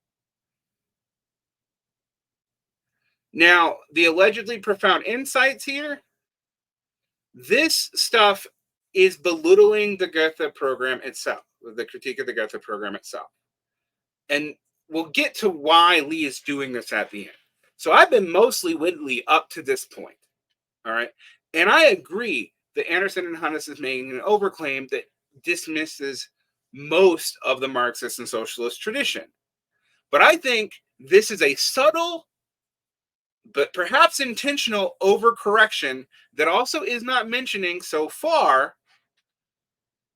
Now, the allegedly profound insights here, this stuff is belittling the Gotha Programme itself, the critique of the Gotha Programme itself. And we'll get to why Lee is doing this at the end. So I've been mostly with Lee up to this point. All right. And I agree that Anderson and Hudis is making an overclaim that dismisses most of the Marxist and socialist tradition. But I think this is a subtle but perhaps intentional overcorrection that also is not mentioning so far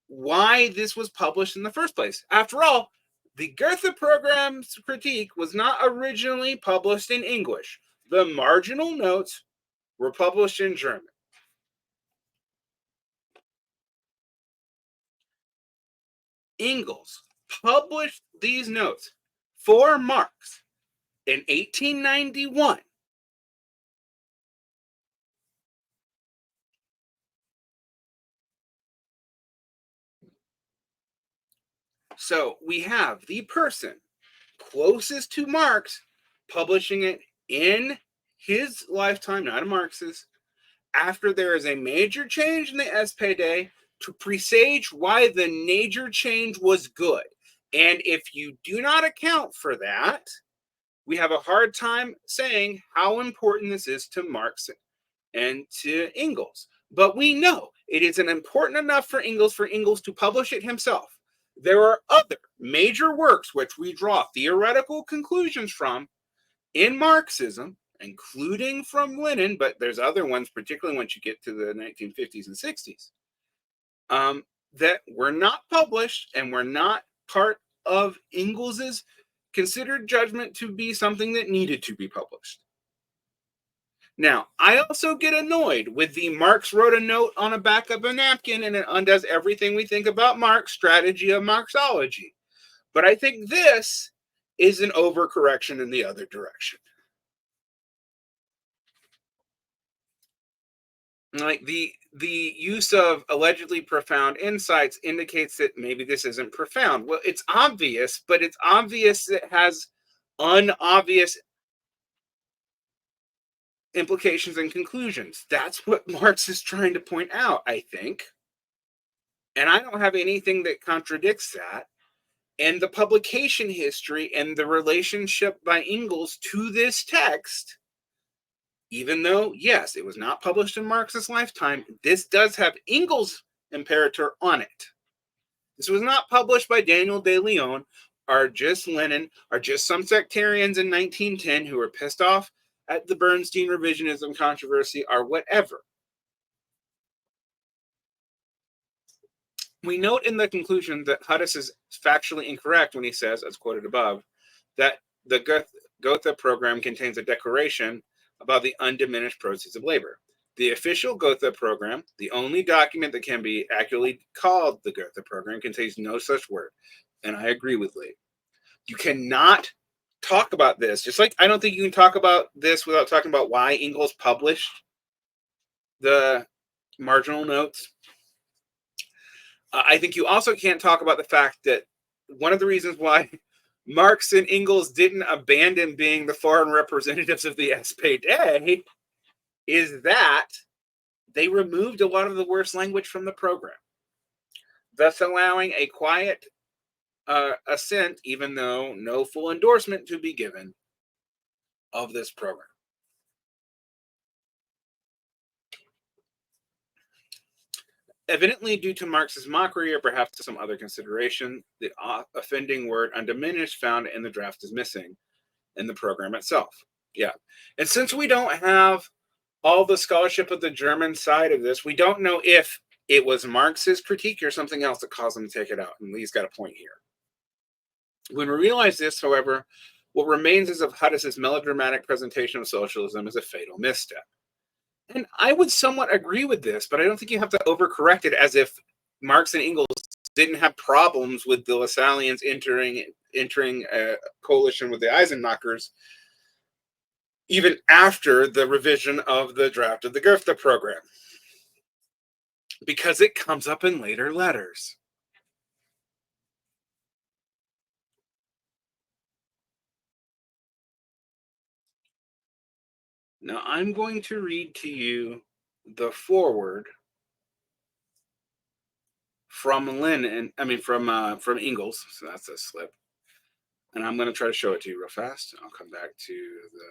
why this was published in the first place. After all, the Gotha Programme's critique was not originally published in English. The marginal notes were published in German. Engels published these notes for Marx in 1891. So we have the person closest to Marx publishing it in his lifetime, not in Marx's, after there is a major change in the SPD to presage why the major change was good. And if you do not account for that, we have a hard time saying how important this is to Marx and to Engels. But we know it isn't important enough for Engels to publish it himself. There are other major works which we draw theoretical conclusions from in Marxism, including from Lenin, but there's other ones, particularly once you get to the 1950s and 60s, that were not published and were not part of Engels's considered judgment to be something that needed to be published. Now, I also get annoyed with the Marx wrote a note on the back of a napkin and it undoes everything we think about Marx, strategy of Marxology. But I think this is an overcorrection in the other direction. Like the use of allegedly profound insights indicates that maybe this isn't profound. Well, it's obvious, but it's obvious that it has unobvious implications and conclusions. That's what Marx is trying to point out, I think. And I don't have anything that contradicts that. And the publication history and the relationship by Engels to this text, even though, yes, it was not published in Marx's lifetime, this does have Engels' imperator on it. This was not published by Daniel de Leon or just Lenin or just some sectarians in 1910 who were pissed off at the Bernstein revisionism controversy or whatever. We note in the conclusion that Hudis is factually incorrect when he says, as quoted above, that the Gotha Programme contains a declaration about the undiminished proceeds of labor. The official Gotha Programme, the only document that can be accurately called the Gotha Programme, contains no such word. And I agree with Lee. You cannot talk about this, just like I don't think you can talk about this without talking about why Engels published the marginal notes. I think you also can't talk about the fact that one of the reasons why Marx and Engels didn't abandon being the foreign representatives of the SPD is that they removed a lot of the worst language from the program, thus allowing a quiet assent, even though no full endorsement to be given of this program. Evidently, due to Marx's mockery or perhaps to some other consideration, the offending word undiminished found in the draft is missing in the program itself. Yeah. And since we don't have all the scholarship of the German side of this, we don't know if it was Marx's critique or something else that caused him to take it out. And Lee's got a point here. When we realize this, however, what remains is of Hudis's melodramatic presentation of socialism as a fatal misstep. And I would somewhat agree with this, but I don't think you have to overcorrect it as if Marx and Engels didn't have problems with the Lassalleans entering a coalition with the Eisenknechters even after the revision of the draft of the Gotha Programme, because it comes up in later letters. Now, I'm going to read to you the foreword from from Engels. So that's a slip. And I'm going to try to show it to you real fast. I'll come back to the...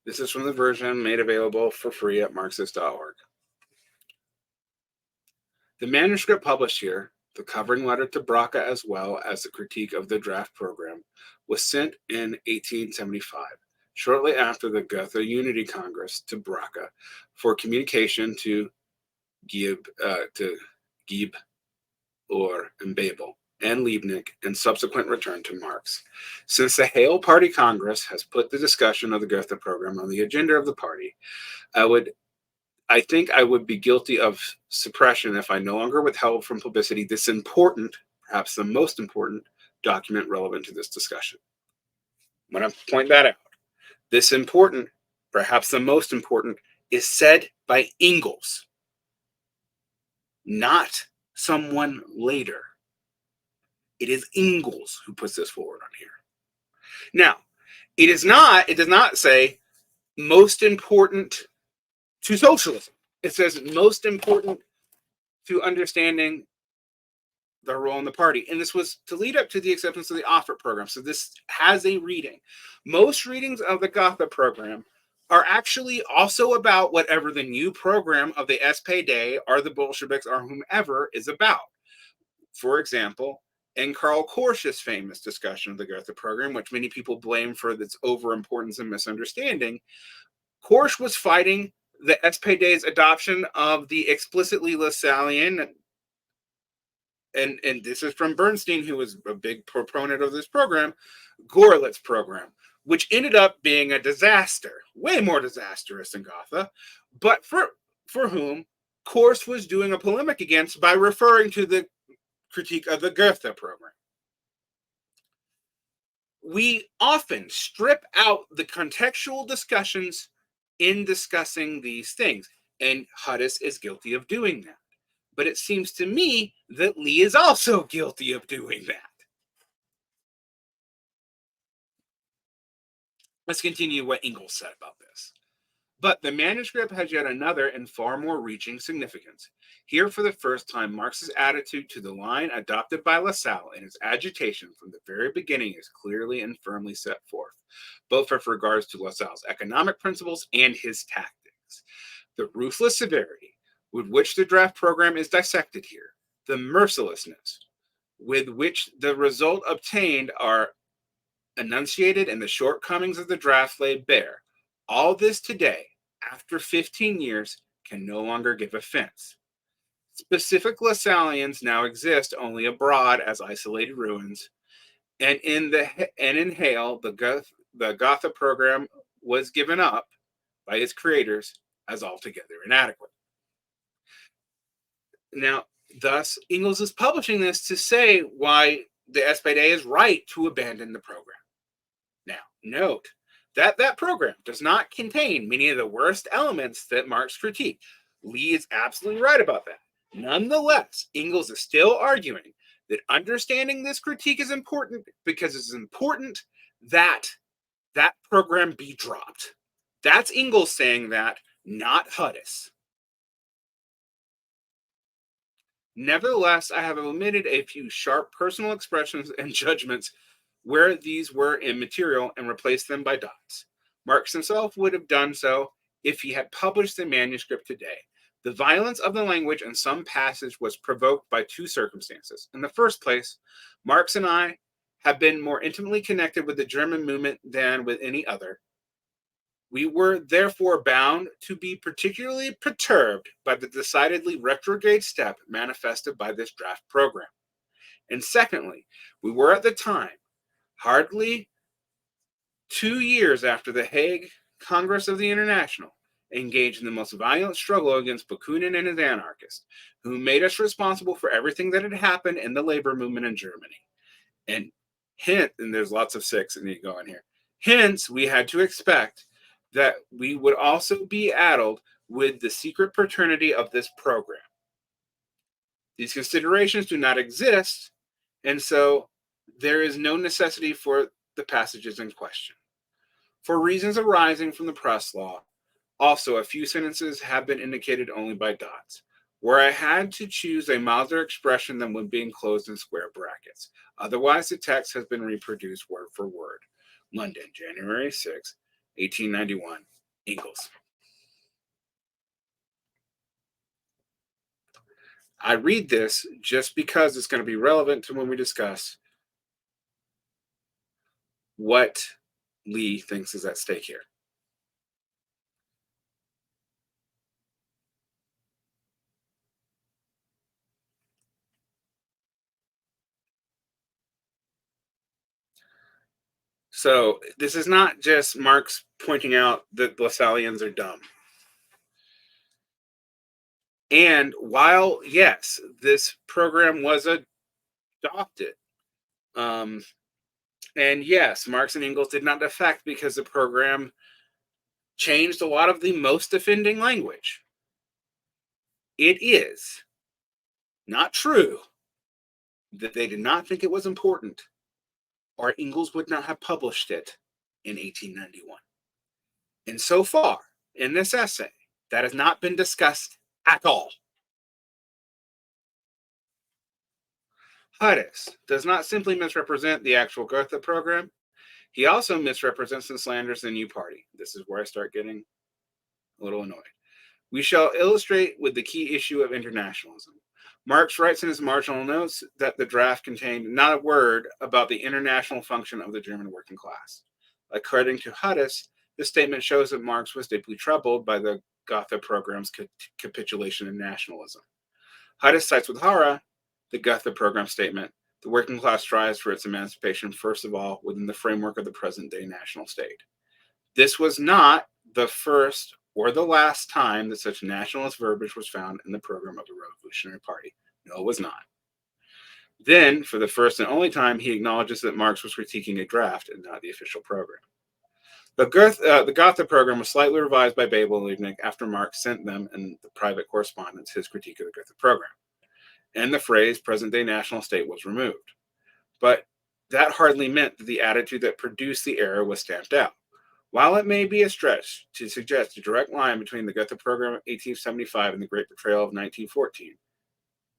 This is from the version made available for free at Marxist.org. The manuscript published here, the covering letter to Braque as well as the critique of the draft program, was sent in 1875, shortly after the Gotha Unity Congress, to Braque for communication to Gieb, and Babel and Liebknecht, and subsequent return to Marx. Since the Hale Party Congress has put the discussion of the Gotha Programme on the agenda of the party, I think I would be guilty of suppression if I no longer withheld from publicity this important, perhaps the most important, document relevant to this discussion. I'm going to point that out. This important, perhaps the most important, is said by Engels, not someone later. It is Engels who puts this forward on here. Now, it does not say most important to socialism. It says most important to understanding the role in the party. And this was to lead up to the acceptance of the Offer program. So this has a reading. Most readings of the Gotha program are actually also about whatever the new program of the SPD or the Bolsheviks or whomever is about. For example, in Karl Korsch's famous discussion of the Gotha program, which many people blame for its overimportance and misunderstanding, Korsch was fighting the SPD's adoption of the explicitly Lassallean, and this is from Bernstein, who was a big proponent of this program, Görlitz program, which ended up being a disaster, way more disastrous than Gotha, but for whom Korsch was doing a polemic against by referring to the critique of the Gotha program. We often strip out the contextual discussions in discussing these things. And Hudis is guilty of doing that. But it seems to me that Lee is also guilty of doing that. Let's continue what Engel said about this. But the manuscript has yet another and far more reaching significance. Here, for the first time, Marx's attitude to the line adopted by Lassalle in his agitation from the very beginning is clearly and firmly set forth, both with regards to Lassalle's economic principles and his tactics. The ruthless severity with which the draft program is dissected here, the mercilessness with which the result obtained are enunciated, and the shortcomings of the draft laid bare, all this today, after 15 years, can no longer give offense. Specific Lassallians now exist only abroad as isolated ruins, and in Hale, the Gotha program was given up by its creators as altogether inadequate. Now, thus, Engels is publishing this to say why the SPD is right to abandon the program. Now, note that that program does not contain many of the worst elements that Marx critiqued. Lee is absolutely right about that. Nonetheless, Engels is still arguing that understanding this critique is important because it's important that that program be dropped. That's Engels saying that, not Hudis. Nevertheless, I have omitted a few sharp personal expressions and judgments where these were immaterial and replaced them by dots. Marx himself would have done so if he had published the manuscript today. The violence of the language in some passage was provoked by two circumstances. In the first place, Marx and I have been more intimately connected with the German movement than with any other. We were therefore bound to be particularly perturbed by the decidedly retrograde step manifested by this draft program. And secondly, we were at the time, hardly 2 years after the Hague Congress of the International, engaged in the most violent struggle against Bakunin and his anarchists, who made us responsible for everything that had happened in the labor movement in Germany. And there's lots of six that need to go in here. Hence, we had to expect that we would also be addled with the secret paternity of this program. These considerations do not exist, and so there is no necessity for the passages in question. For reasons arising from the press law, also a few sentences have been indicated only by dots, where I had to choose a milder expression than when being closed in square brackets. Otherwise, the text has been reproduced word for word. London, January 6, 1891, Engels. I read this just because it's going to be relevant to when we discuss what Lee thinks is at stake here. So this is not just Marx pointing out that Lassallians are dumb. And while, yes, this program was adopted, and yes, Marx and Engels did not defect because the program changed a lot of the most offending language. It is not true that they did not think it was important, or Engels would not have published it in 1891. And so far, in this essay, that has not been discussed at all. Hudis does not simply misrepresent the actual Gotha program, he also misrepresents and slanders the new party. This is where I start getting a little annoyed. We shall illustrate with the key issue of internationalism. Marx writes in his marginal notes that the draft contained not a word about the international function of the German working class. According to Hudis, this statement shows that Marx was deeply troubled by the Gotha program's capitulation in nationalism. Hudis cites with horror the Gotha program statement: the working class strives for its emancipation, first of all, within the framework of the present-day national state. This was not the first or the last time that such nationalist verbiage was found in the program of the Revolutionary Party. No, it was not. Then, for the first and only time, he acknowledges that Marx was critiquing a draft and not the official program. The Gotha Programme was slightly revised by Bebel and Liebknecht after Marx sent them in the private correspondence his critique of the Gotha Programme, and the phrase present-day national state was removed. But that hardly meant that the attitude that produced the error was stamped out. While it may be a stretch to suggest a direct line between the Gotha Programme of 1875 and the Great Betrayal of 1914,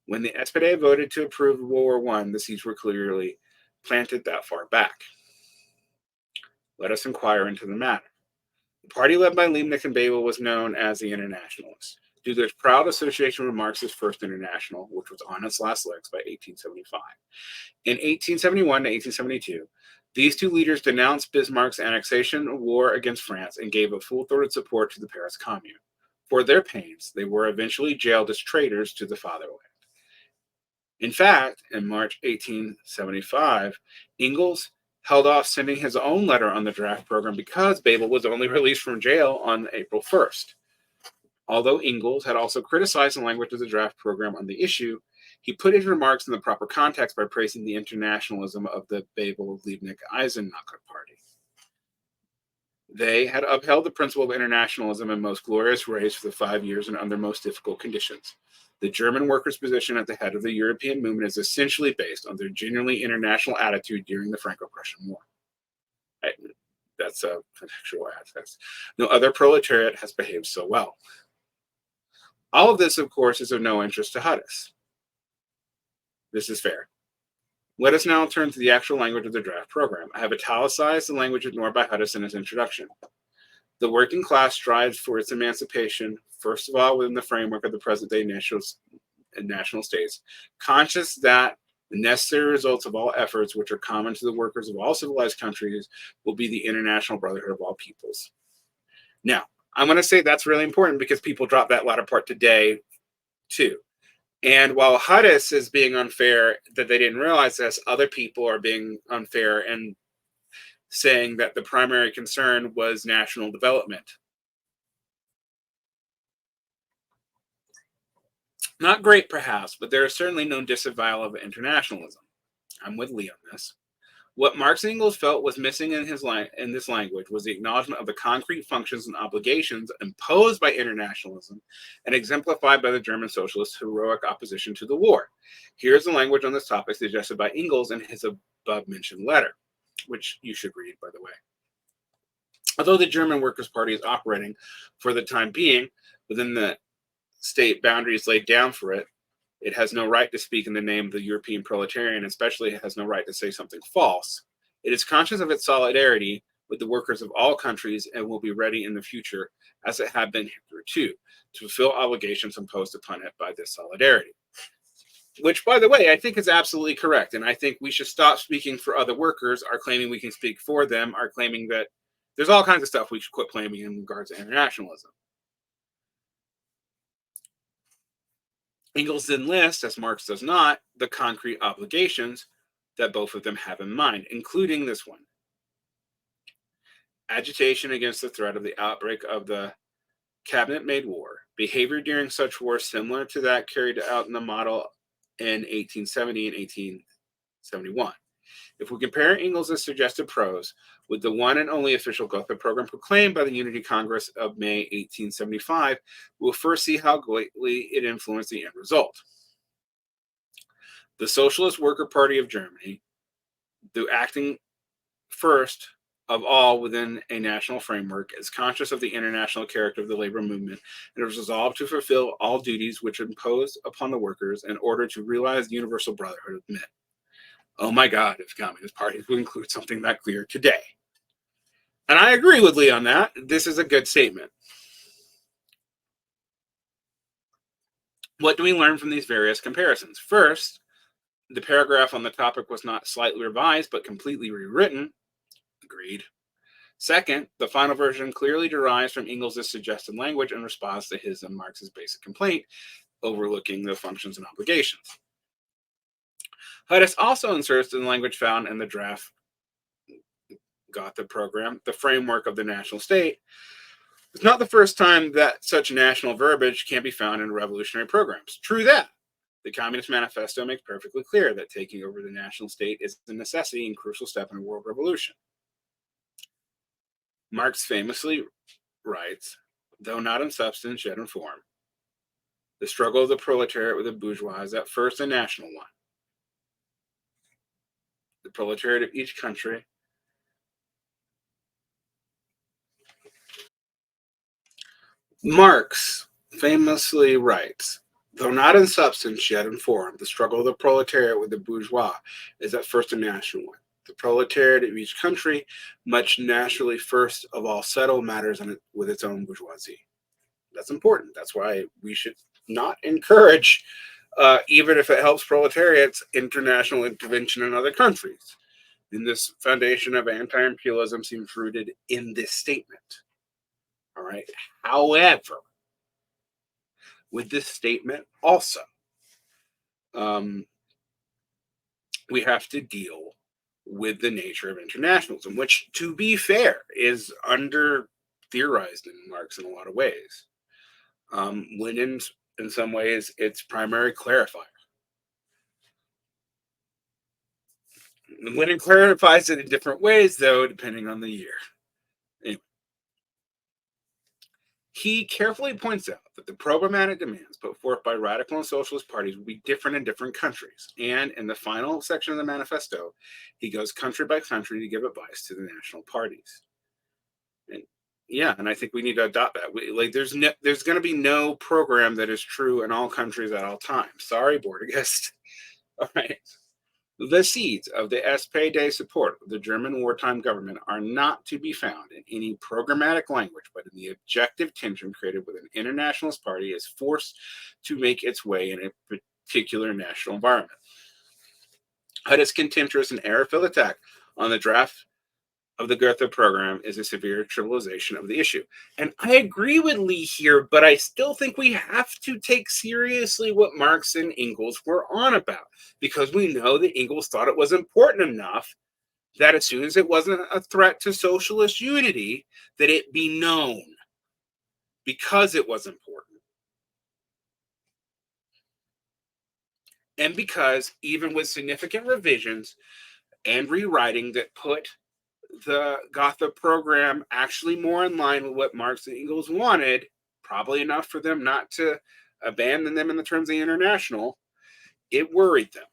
when the SPD voted to approve World War I, the seeds were clearly planted that far back. Let us inquire into the matter. The party led by Liebknecht and Bebel was known as the Internationalists, due to its proud association with Marx's First International, which was on its last legs by 1875. In 1871 to 1872, these two leaders denounced Bismarck's annexation war against France and gave a full-throated support to the Paris Commune. For their pains, they were eventually jailed as traitors to the fatherland. In fact, in March 1875, Engels held off sending his own letter on the draft program because Bebel was only released from jail on April 1st. Although Engels had also criticized the language of the draft program on the issue, he put his remarks in the proper context by praising the internationalism of the Bebel-Liebknecht-Eisenach party. They had upheld the principle of internationalism in most glorious ways for the 5 years and under most difficult conditions. The German workers' position at the head of the European movement is essentially based on their genuinely international attitude during the Franco-Prussian War. That's a contextual access. No other proletariat has behaved so well. All of this, of course, is of no interest to Hudis. This is fair. Let us now turn to the actual language of the draft program. I have italicized the language ignored by Hudis in his introduction. The working class strives for its emancipation, first of all, within the framework of the present-day national states, conscious that the necessary results of all efforts which are common to the workers of all civilized countries will be the international brotherhood of all peoples. Now, I'm going to say that's really important because people drop that latter part today, too. And while Hudis is being unfair that they didn't realize this, other people are being unfair and saying that the primary concern was national development. Not great, perhaps, but there is certainly no disavowal of internationalism. I'm with Lee on this. What Marx and Engels felt was missing in this language was the acknowledgement of the concrete functions and obligations imposed by internationalism and exemplified by the German socialists' heroic opposition to the war. Here's the language on this topic suggested by Engels in his above-mentioned letter, which you should read, by the way. Although the German Workers' Party is operating, for the time being, within the state boundaries laid down for it, it has no right to speak in the name of the European proletarian, especially it has no right to say something false. It is conscious of its solidarity with the workers of all countries and will be ready in the future, as it had been hitherto, to fulfill obligations imposed upon it by this solidarity. Which, by the way, I think is absolutely correct. And I think we should stop speaking for other workers, are claiming we can speak for them, are claiming that there's all kinds of stuff we should quit claiming in regards to internationalism. Engels then lists, as Marx does not, the concrete obligations that both of them have in mind, including this one. Agitation against the threat of the outbreak of the cabinet-made war. Behavior during such war similar to that carried out in the model in 1870 and 1871. If we compare Engels' suggested prose with the one and only official Gotha program proclaimed by the Unity Congress of May 1875, we'll first see how greatly it influenced the end result. The Socialist Worker Party of Germany, though acting first of all within a national framework, is conscious of the international character of the labor movement and is resolved to fulfill all duties which impose upon the workers in order to realize the universal brotherhood of men. Oh my God, if Communist parties would include something that clear today. And I agree with Lee on that. This is a good statement. What do we learn from these various comparisons? First, the paragraph on the topic was not slightly revised, but completely rewritten. Agreed. Second, the final version clearly derives from Engels' suggested language in response to his and Marx's basic complaint, overlooking the functions and obligations. Hudis also inserts in the language found in the draft Gotha program, the framework of the national state. It's not the first time that such national verbiage can be found in revolutionary programs. True that. The Communist Manifesto makes perfectly clear that taking over the national state is a necessity and crucial step in a world revolution. Marx famously writes, though not in substance yet in form, the struggle of the proletariat with the bourgeois is at first a national one. The proletariat of each country Marx famously writes, though not in substance yet in form, the struggle of the proletariat with the bourgeois is at first a national one. The proletariat of each country much naturally first of all settle matters with its own bourgeoisie. That's important. That's why we should not encourage, even if it helps proletariats, international intervention in other countries. And this foundation of anti-imperialism seems rooted in this statement. All right. However, with this statement also, we have to deal with the nature of internationalism, which, to be fair, is under theorized in Marx in a lot of ways. When in some ways, it's primary clarifier. Lenin clarifies it in different ways, though, depending on the year. Anyway, he carefully points out that the programmatic demands put forth by radical and socialist parties will be different in different countries. And in the final section of the manifesto, he goes country by country to give advice to the national parties. And yeah, and I think we need to adopt that. There's going to be no program that is true in all countries at all times. Sorry, Bordigist. All right. The seeds of the SPD support of the German wartime government are not to be found in any programmatic language, but in the objective tension created with an internationalist party is forced to make its way in a particular national environment. Hudis' contemptuous and error-filled attack on the draft of the Gotha Programme is a severe trivialization of the issue. And I agree with Lee here, but I still think we have to take seriously what Marx and Engels were on about, because we know that Engels thought it was important enough that as soon as it wasn't a threat to socialist unity, that it be known, because it was important. And because even with significant revisions and rewriting that put the Gotha Programme actually more in line with what Marx and Engels wanted, probably enough for them not to abandon them in the terms of the international, it worried them.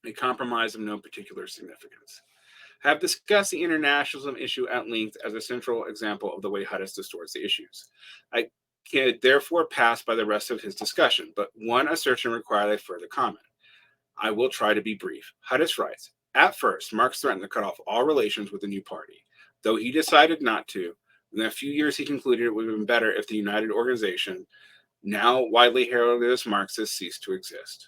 A compromise of no particular significance. Have discussed the internationalism issue at length as a central example of the way Hudis distorts the issues. I can therefore pass by the rest of his discussion, but one assertion requires a further comment. I will try to be brief. Hudis writes, at first, Marx threatened to cut off all relations with the new party. Though he decided not to, in a few years he concluded it would have been better if the united organization, now widely heralded as Marxist, ceased to exist.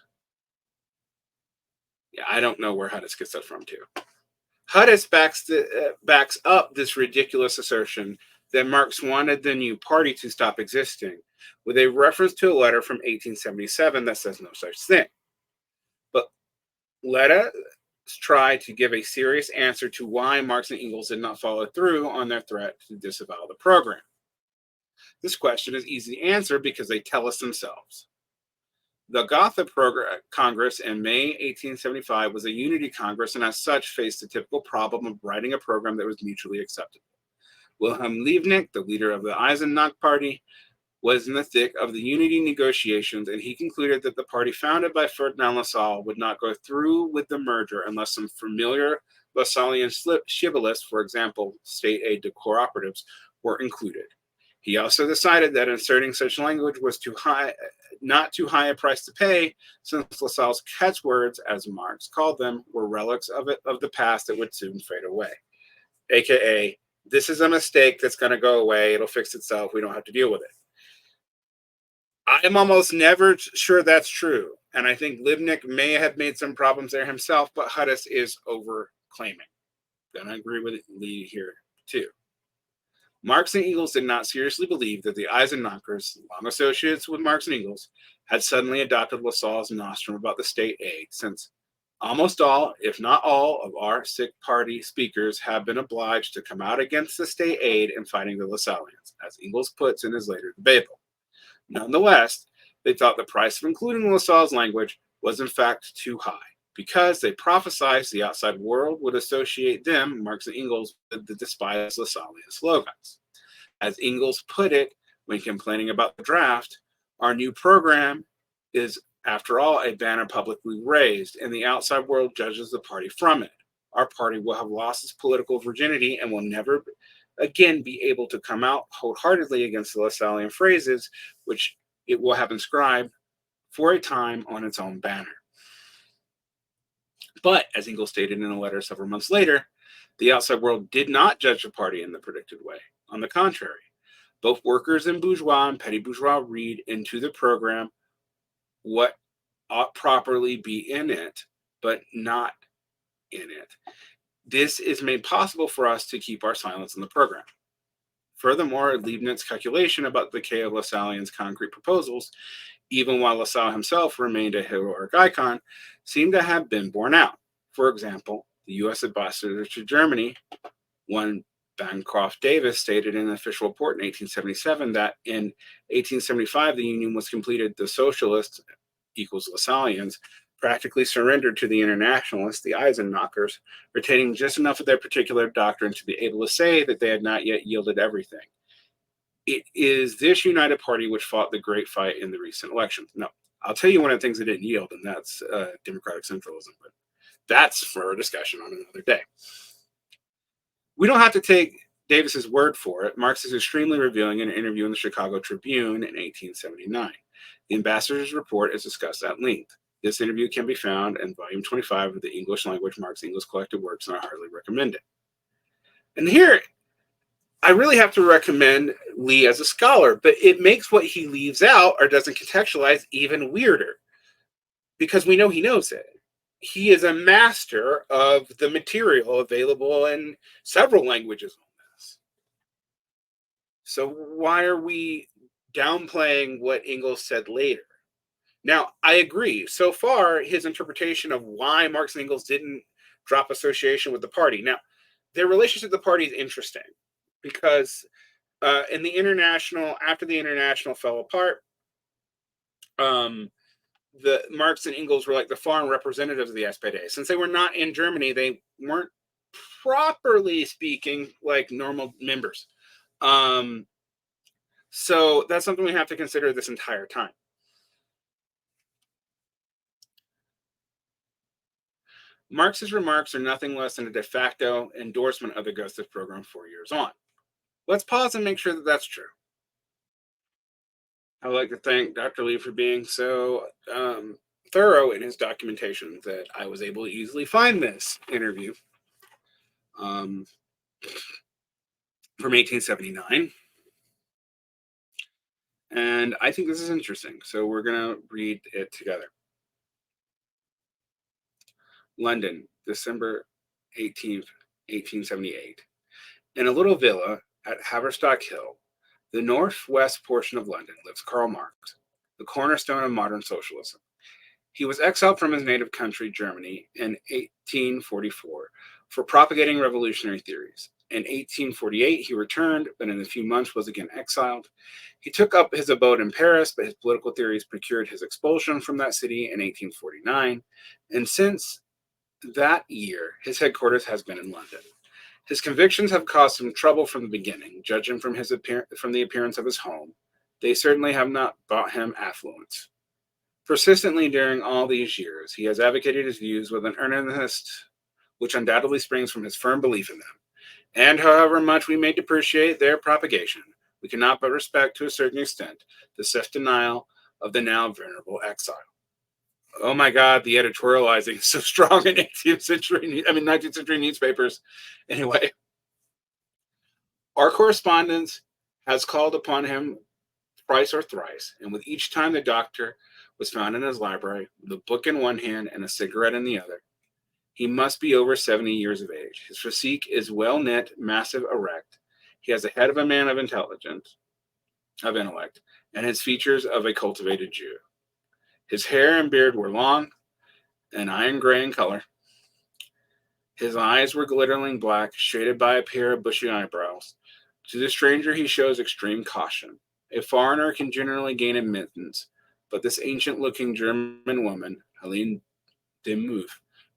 Yeah, I don't know where Hudis gets that from, too. Hudis backs up this ridiculous assertion that Marx wanted the new party to stop existing with a reference to a letter from 1877 that says no such thing. But let us try to give a serious answer to why Marx and Engels did not follow through on their threat to disavow the program. This question is easy to answer because they tell us themselves. The Gotha Congress in May 1875 was a unity congress and as such faced the typical problem of writing a program that was mutually acceptable. Wilhelm Liebknecht, the leader of the Eisenach party, was in the thick of the unity negotiations, and he concluded that the party founded by Ferdinand Lassalle would not go through with the merger unless some familiar Lassallean shibboleths, for example, state aid to cooperatives, were included. He also decided that inserting such language was not too high a price to pay, since Lassalle's catchwords, as Marx called them, were relics of the past that would soon fade away. AKA, this is a mistake that's going to go away. It'll fix itself. We don't have to deal with it. I'm almost never sure that's true. And I think Liebknecht may have made some problems there himself, but Hudis is over-claiming. And I agree with Lee here, too. Marx and Engels did not seriously believe that the Eisenachers, long associates with Marx and Engels, had suddenly adopted Lassalle's nostrum about the state aid, since almost all, if not all, of our sick party speakers have been obliged to come out against the state aid in fighting the Lassalleans, as Engels puts in his later Babel. Nonetheless, they thought the price of including Lassalle's language was in fact too high. because they prophesized the outside world would associate them, Marx and Engels, with the despised Lassallean slogans. As Engels put it when complaining about the draft, our new program is, after all, a banner publicly raised, and the outside world judges the party from it. Our party will have lost its political virginity and will never again be able to come out wholeheartedly against the Lassallean phrases, which it will have inscribed for a time on its own banner. But, as Engels stated in a letter several months later, the outside world did not judge the party in the predicted way. On the contrary, both workers and bourgeois and petty bourgeois read into the program what ought properly be in it, but not in it. This is made possible for us to keep our silence in the program. Furthermore, Leibniz's calculation about the decay of Lassallean's concrete proposals, even while Lassalle himself remained a heroic icon, seemed to have been borne out. For example, the U.S. ambassador to Germany, one Bancroft Davis, stated in an official report in 1877 that in 1875 the Union was completed. The socialists, equals Lassalleans, practically surrendered to the internationalists, the Eisenknockers, retaining just enough of their particular doctrine to be able to say that they had not yet yielded everything. It is this united party which fought the great fight in the recent elections. No, I'll tell you one of the things that didn't yield, and that's democratic centralism, but that's for a discussion on another day. We don't have to take Davis's word for it. Marx is extremely revealing in an interview in the Chicago Tribune in 1879. The ambassador's report is discussed at length. This interview can be found in volume 25 of the English language Marx Engels collected works, and I highly recommend it. And here, I really have to recommend Lee as a scholar, but it makes what he leaves out or doesn't contextualize even weirder, because we know he knows it. He is a master of the material available in several languages on this. So why are we downplaying what Engels said later? Now, I agree. So far, his interpretation of why Marx and Engels didn't drop association with the party. Now, their relationship to the party is interesting because in the International, after the International fell apart, the Marx and Engels were like the foreign representatives of the SPD. Since they were not in Germany, they weren't properly speaking like normal members. So that's something we have to consider this entire time. Marx's remarks are nothing less than a de facto endorsement of the Gotha Programme 4 years on. Let's pause and make sure that that's true. I would like to thank Dr. Lee for being so thorough in his documentation that I was able to easily find this interview from 1879. And I think this is interesting, so we're going to read it together. London, December 18th, 1878. In a little villa at Haverstock Hill, the northwest portion of London, lives Karl Marx, the cornerstone of modern socialism. He was exiled from his native country, Germany, in 1844 for propagating revolutionary theories. In 1848, he returned, but in a few months was again exiled. He took up his abode in Paris, but his political theories procured his expulsion from that city in 1849. And since that year, his headquarters has been in London. His convictions have caused him trouble from the beginning, judging from the appearance of his home. They certainly have not brought him affluence. Persistently during all these years, he has advocated his views with an earnestness which undoubtedly springs from his firm belief in them. And however much we may depreciate their propagation, we cannot but respect to a certain extent the self-denial of the now venerable exile. Oh my God, the editorializing is so strong in 19th century newspapers. Anyway, our correspondence has called upon him twice or thrice, and with each time the doctor was found in his library with a book in one hand and a cigarette in the other. He must be over 70 years of age. His physique is well knit, massive, erect. He has the head of a man of intellect, and his features of a cultivated Jew. His hair and beard were long and iron gray in color. His eyes were glittering black, shaded by a pair of bushy eyebrows. To the stranger he shows extreme caution. A foreigner can generally gain admittance, but this ancient-looking German woman, Helene de Mouff,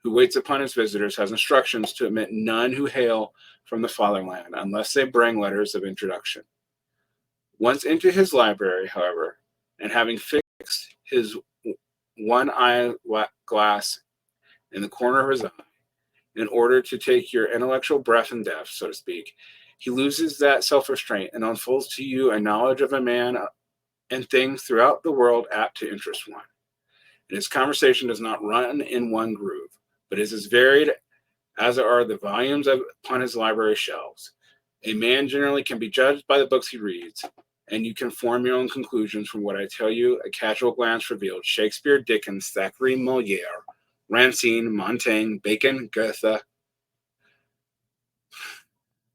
who waits upon his visitors, has instructions to admit none who hail from the fatherland unless they bring letters of introduction. Once into his library, however, and having fixed his one eye glass in the corner of his eye, in order to take your intellectual breath and depth, so to speak, he loses that self-restraint and unfolds to you a knowledge of a man and things throughout the world apt to interest one. And his conversation does not run in one groove, but is as varied as are the volumes upon his library shelves. A man generally can be judged by the books he reads, and you can form your own conclusions from what I tell you. A casual glance revealed Shakespeare, Dickens, Thackeray, Moliere, Racine, Montaigne, Bacon, Goethe,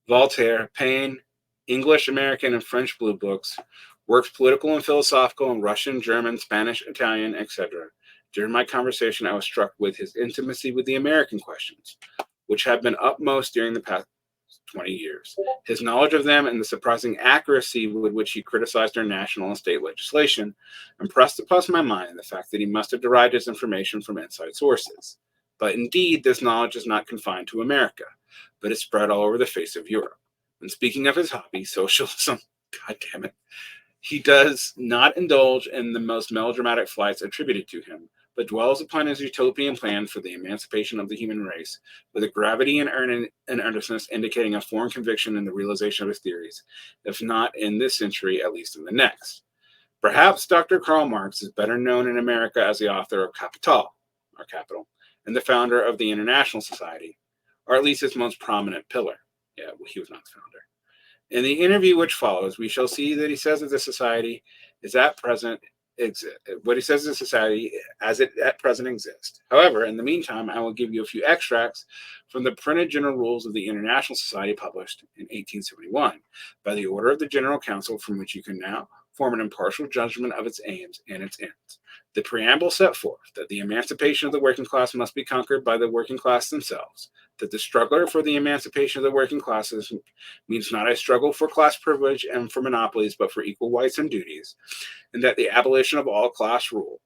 Voltaire, Paine, English, American, and French blue books, works political and philosophical in Russian, German, Spanish, Italian, etc. During my conversation, I was struck with his intimacy with the American questions, which have been upmost during the past 20 years. His knowledge of them and the surprising accuracy with which he criticized our national and state legislation impressed upon my mind the fact that he must have derived his information from inside sources. But indeed, this knowledge is not confined to America, but is spread all over the face of Europe. When speaking of his hobby, socialism, God damn it, he does not indulge in the most melodramatic flights attributed to him, but dwells upon his utopian plan for the emancipation of the human race, with a gravity and earnestness indicating a foreign conviction in the realization of his theories, if not in this century, at least in the next. Perhaps Dr. Karl Marx is better known in America as the author of Capital, and the founder of the International Society, or at least its most prominent pillar. Yeah, he was not the founder. In the interview which follows, we shall see that he says that the society is at present what he says the society as it at present exists. However, in the meantime, I will give you a few extracts from the printed general rules of the International Society published in 1871 by the order of the General Council, from which you can now form an impartial judgment of its aims and its ends. The preamble set forth that the emancipation of the working class must be conquered by the working class themselves, that the struggle for the emancipation of the working classes means not a struggle for class privilege and for monopolies, but for equal rights and duties, and that the abolition of all class rule,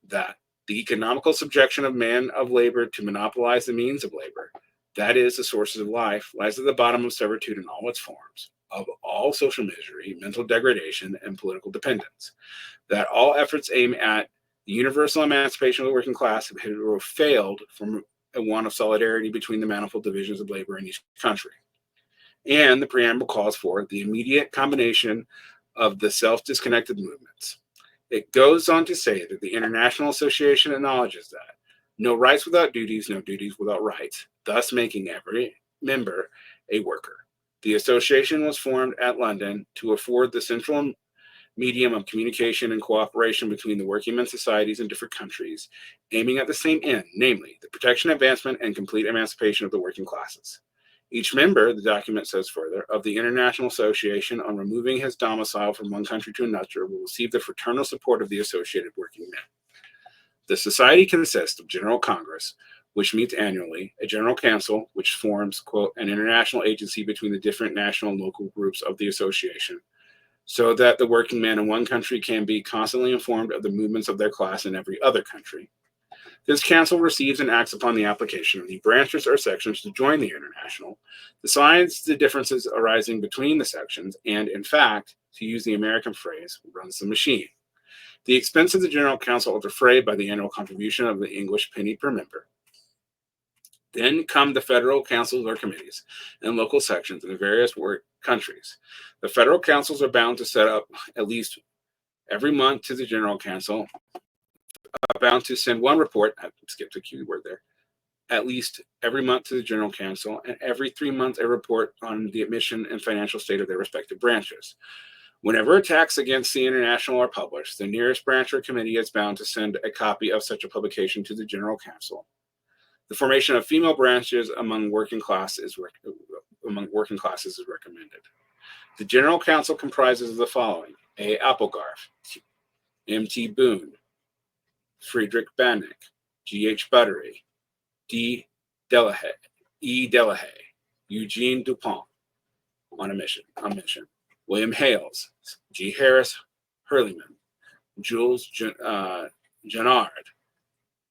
that the economical subjection of man of labor to monopolize the means of labor, that is, the sources of life, lies at the bottom of servitude in all its forms, of all social misery, mental degradation, and political dependence, that all efforts aim at the universal emancipation of the working class have hitherto failed from a want of solidarity between the manifold divisions of labor in each country. And the preamble calls for the immediate combination of the self-disconnected movements. It goes on to say that the International Association acknowledges that no rights without duties, no duties without rights, thus making every member a worker. The association was formed at London to afford the central medium of communication and cooperation between the working men's societies in different countries, aiming at the same end, namely the protection, advancement, and complete emancipation of the working classes. Each member, the document says further, of the International Association, on removing his domicile from one country to another, will receive the fraternal support of the associated working men. The society consists of General Congress, which meets annually, a General Council, which forms, quote, an international agency between the different national and local groups of the association, so that the working man in one country can be constantly informed of the movements of their class in every other country. This council receives and acts upon the application of the branches or sections to join the international, decides the differences arising between the sections, and, in fact, to use the American phrase, runs the machine. The expense of the General Council is defrayed by the annual contribution of the English penny per member. Then come the federal councils or committees and local sections in the various countries. The federal councils are bound to set up at least every month to the General Council, bound to send one report, I skipped a key word there, at least every month to the General Council, and every 3 months a report on the admission and financial state of their respective branches. Whenever attacks against the international are published, the nearest branch or committee is bound to send a copy of such a publication to the General Council. The formation of female branches among working classes is recommended. The General Council comprises of the following: A. Applegarth, M.T. Boone, Friedrich Banach, G.H. Buttery, D. Delahaye, E. Delahaye, Eugene Dupont, on mission, William Hales, G. Harris Hurleyman, Jules Jannard,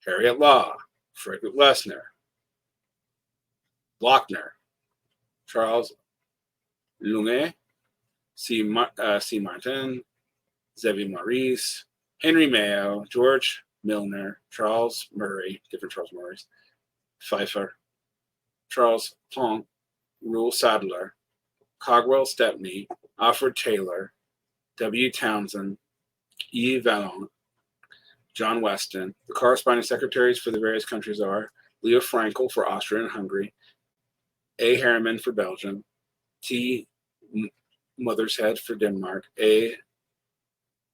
Harriet Law, Frederick Lessner, Lochner, Charles Lunge, C. Martin, Zevi Maurice, Henry Mayo, George Milner, Charles Murray, different Charles Murrays, Pfeiffer, Charles Plonk, Rule Sadler, Cogwell Stepney, Alfred Taylor, W. Townsend, E. Vallon, John Weston. The corresponding secretaries for the various countries are Leo Frankel for Austria and Hungary, A. Harriman for Belgium, T. Mothershead for Denmark, A.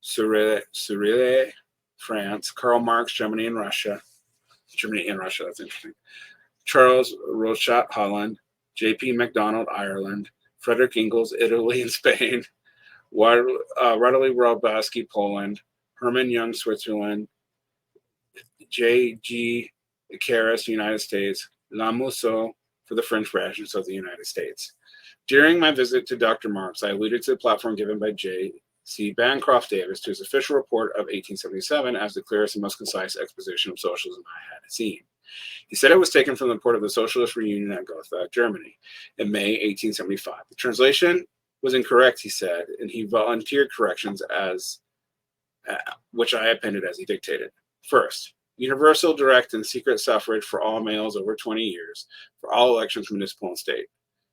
Cyrille, France, Karl Marx, Germany and Russia, that's interesting, Charles Rochat, Holland, J.P. MacDonald, Ireland, Frederick Engels, Italy and Spain, Radley Robaski, Poland, Herman Young, Switzerland, J.G. Karras, United States, Lamousseau for the French rations of the United States. During my visit to Dr. Marx, I alluded to the platform given by J.C. Bancroft Davis to his official report of 1877 as the clearest and most concise exposition of socialism I had seen. He said it was taken from the report of the Socialist Reunion at Gotha, Germany, in May 1875. The translation was incorrect, he said, and he volunteered corrections which I appended as he dictated. First, universal, direct, and secret suffrage for all males over 20 years, for all elections, municipal and state.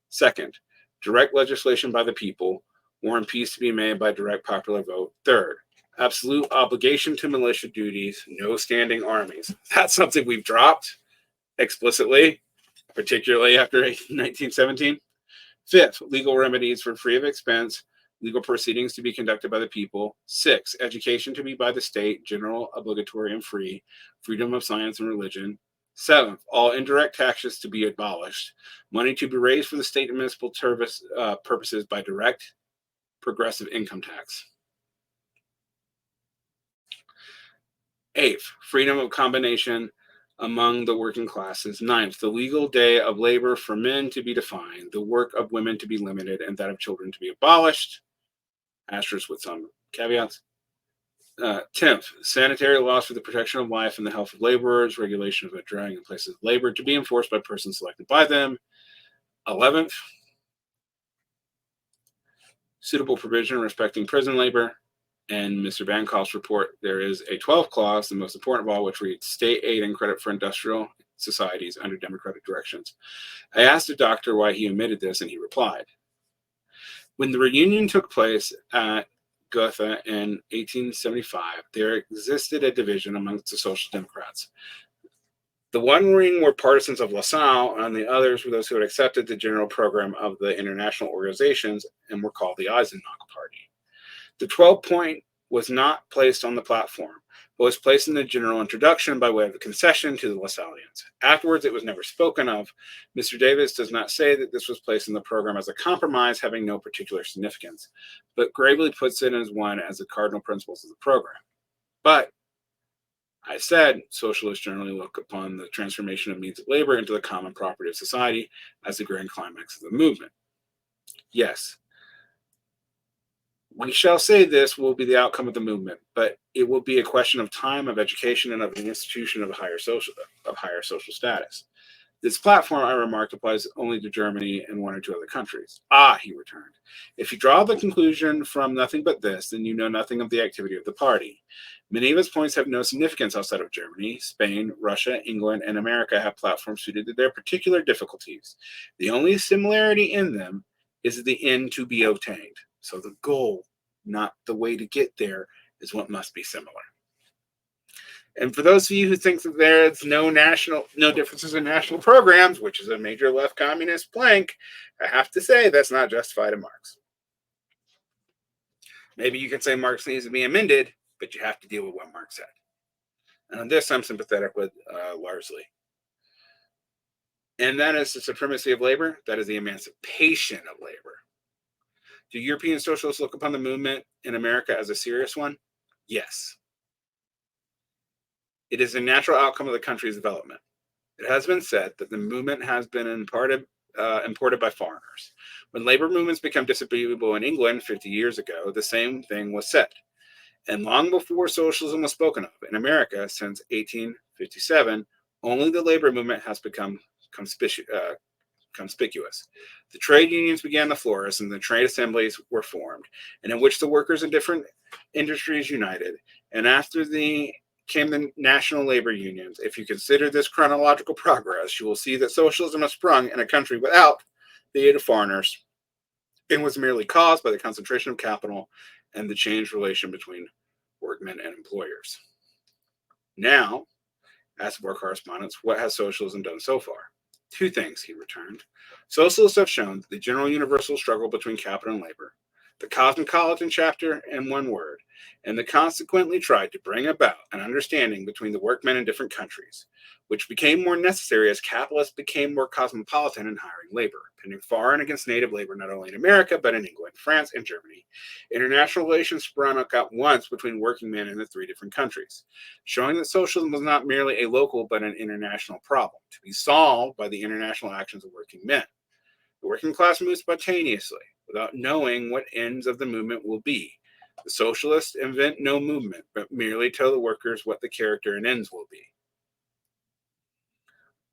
Second, direct legislation by the people, war and peace to be made by direct popular vote. Third, absolute obligation to militia duties, no standing armies. That's something we've dropped explicitly, particularly after 1917. Fifth, legal remedies for free of expense, legal proceedings to be conducted by the people. 6, education to be by the state, general, obligatory, and free, freedom of science and religion. 7th, all indirect taxes to be abolished, money to be raised for the state and municipal purposes by direct progressive income tax. 8th, freedom of combination among the working classes. 9th, the legal day of labor for men to be defined, the work of women to be limited, and that of children to be abolished. Asterisk with some caveats. 10th, sanitary laws for the protection of life and the health of laborers, regulation of drying in places of labor to be enforced by persons selected by them. 11th, suitable provision respecting prison labor. And Mr. Bancroft's report, there is a 12th clause, the most important of all, which reads state aid and credit for industrial societies under democratic directions. I asked the doctor why he omitted this, and he replied, when the reunion took place at Gotha in 1875, there existed a division amongst the Social Democrats. The one wing were partisans of LaSalle, and the others were those who had accepted the general program of the international organizations and were called the Eisenach Party. The 12-point was not placed on the platform, but was placed in the general introduction by way of a concession to the LaSallians. Afterwards, it was never spoken of. Mr. Davis does not say that this was placed in the program as a compromise having no particular significance, but gravely puts it as one as the cardinal principles of the program. But I said socialists generally look upon the transformation of means of labor into the common property of society as the grand climax of the movement. Yes, we shall say this will be the outcome of the movement, but it will be a question of time, of education, and of the institution of higher social status. This platform, I remarked, applies only to Germany and 1 or 2 other countries. Ah, he returned. If you draw the conclusion from nothing but this, then you know nothing of the activity of the party. Many of his points have no significance outside of Germany. Spain, Russia, England, and America have platforms suited to their particular difficulties. The only similarity in them is the end to be obtained. So the goal, not the way to get there, is what must be similar. And for those of you who think that there's no differences in national programs, which is a major left communist plank, I have to say that's not justified in Marx. Maybe you could say Marx needs to be amended, but you have to deal with what Marx said. And on this, I'm sympathetic with Lars. And that is the supremacy of labor. That is the emancipation of labor. Do European socialists look upon the movement in America as a serious one? Yes. It is a natural outcome of the country's development. It has been said that the movement has been imported by foreigners. When labor movements became disagreeable in England 50 years ago, the same thing was said. And long before socialism was spoken of in America, since 1857, only the labor movement has become conspicuous. The trade unions began to flourish, and the trade assemblies were formed, and in which the workers in different industries united. And after came the national labor unions. If you consider this chronological progress, you will see that socialism has sprung in a country without the aid of foreigners, and was merely caused by the concentration of capital and the changed relation between workmen and employers. Now, asked our correspondents, what has socialism done so far? Two things, he returned. Socialists have shown the general universal struggle between capital and labor, the cosmopolitan chapter in one word, and they consequently tried to bring about an understanding between the workmen in different countries, which became more necessary as capitalists became more cosmopolitan in hiring labor, pending far and against native labor not only in America, but in England, France, and Germany. International relations sprung up at once between working men in the three different countries, showing that socialism was not merely a local but an international problem, to be solved by the international actions of working men. The working class moves spontaneously, without knowing what ends of the movement will be. The socialists invent no movement, but merely tell the workers what the character and ends will be.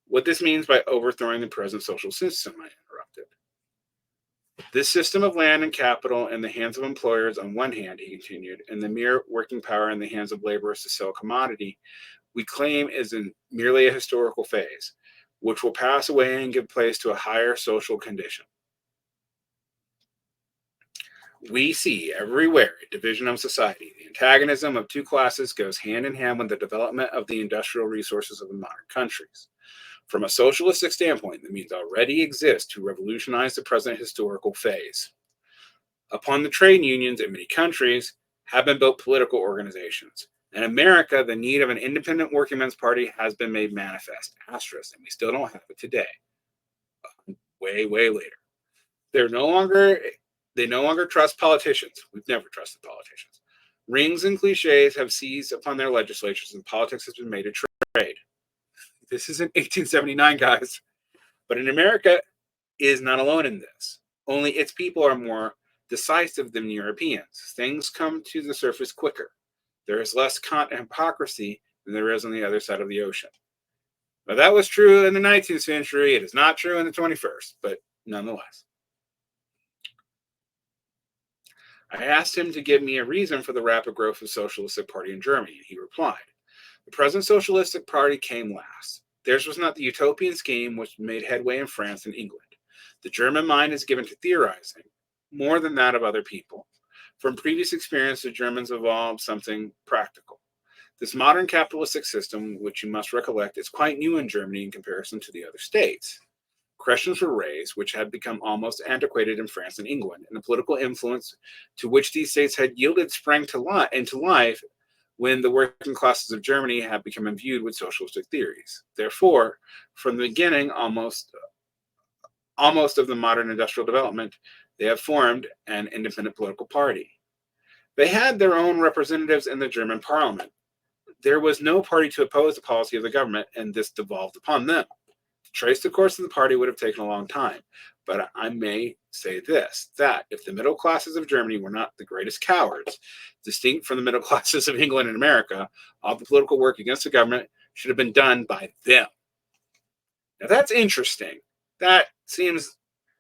What this means by overthrowing the present social system, I interrupted. This system of land and capital in the hands of employers on one hand, he continued, and the mere working power in the hands of laborers to sell commodity, we claim is merely a historical phase, which will pass away and give place to a higher social condition. We see everywhere a division of society. The antagonism of two classes goes hand in hand with the development of the industrial resources of the modern countries. From a socialistic standpoint, the means already exist to revolutionize the present historical phase. Upon the trade unions in many countries have been built political organizations. In America, the need of an independent working men's party has been made manifest, and we still don't have it today. Way later. They no longer trust politicians. We've never trusted politicians. Rings and cliches have seized upon their legislatures, and politics has been made a trade. This isn't 1879, guys. But in America is not alone in this. Only its people are more decisive than Europeans. Things come to the surface quicker. There is less cant and hypocrisy than there is on the other side of the ocean. Now, that was true in the 19th century. It is not true in the 21st, but nonetheless. I asked him to give me a reason for the rapid growth of the Socialistic Party in Germany, and he replied, the present Socialistic Party came last. Theirs was not the utopian scheme which made headway in France and England. The German mind is given to theorizing, more than that of other people. From previous experience, the Germans evolved something practical. This modern capitalistic system, which you must recollect, is quite new in Germany in comparison to the other states. Questions were raised which had become almost antiquated in France and England, and the political influence to which these states had yielded sprang into life when the working classes of Germany had become imbued with socialistic theories. Therefore, from the beginning almost of the modern industrial development, they have formed an independent political party. They had their own representatives in the German parliament. There was no party to oppose the policy of the government, and this devolved upon them. To trace the course of the party would have taken a long time, but I may say this, that if the middle classes of Germany were not the greatest cowards, distinct from the middle classes of England and America, all the political work against the government should have been done by them. Now that's interesting. That seems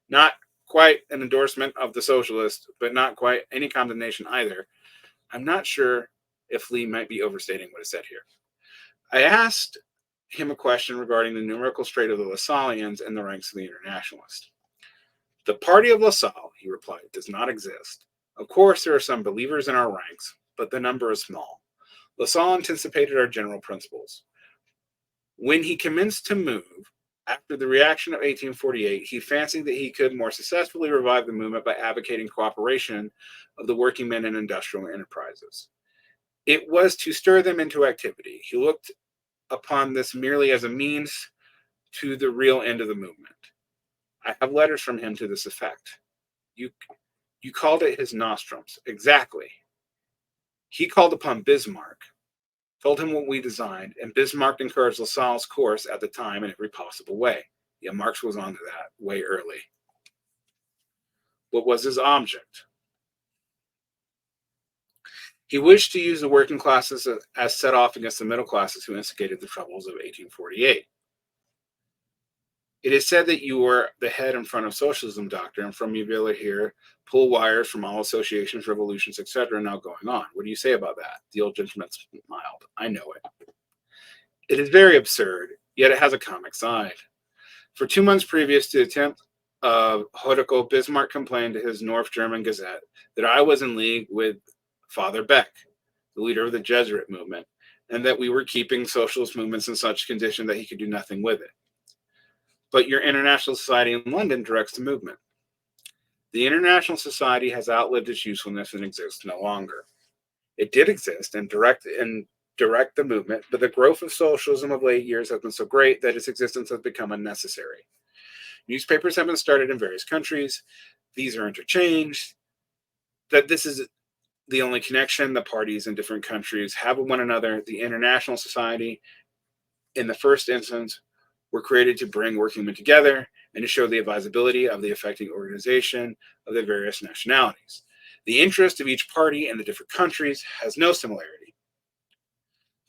not quite an endorsement of the socialists, but not quite any condemnation either. I'm not sure if Lee might be overstating what is said here. I asked him a question regarding the numerical strength of the Lassallians and the ranks of the Internationalists. The party of LaSalle, he replied, does not exist. Of course, there are some believers in our ranks, but the number is small. LaSalle anticipated our general principles. When he commenced to move, after the reaction of 1848, he fancied that he could more successfully revive the movement by advocating cooperation of the working men in industrial enterprises. It was to stir them into activity. He looked upon this merely as a means to the real end of the movement. I have letters from him to this effect. You called it his nostrums. Exactly. He called upon Bismarck, told him what we designed, and Bismarck encouraged LaSalle's course at the time in every possible way. Yeah, Marx was onto that way early. What was his object? He wished to use the working classes as set off against the middle classes who instigated the troubles of 1848. It is said that you were the head in front of socialism, doctor, and from you will hear pull wires from all associations, revolutions, etc. now going on. What do you say about that? The old gentleman smiled. I know it. It is very absurd, yet it has a comic side. For 2 months previous to the attempt of Hodikel, Bismarck complained to his North German Gazette that I was in league with Father Beck, the leader of the Jesuit movement, and that we were keeping socialist movements in such condition that he could do nothing with it. But your International Society in London directs the movement. The International Society has outlived its usefulness and exists no longer. It did exist and direct the movement, but the growth of socialism of late years has been so great that its existence has become unnecessary. Newspapers have been started in various countries. These are interchanged. That this is the only connection the parties in different countries have with one another. The International Society, in the first instance, were created to bring working men together and to show the advisability of the effective organization of the various nationalities. The interest of each party in the different countries has no similarity.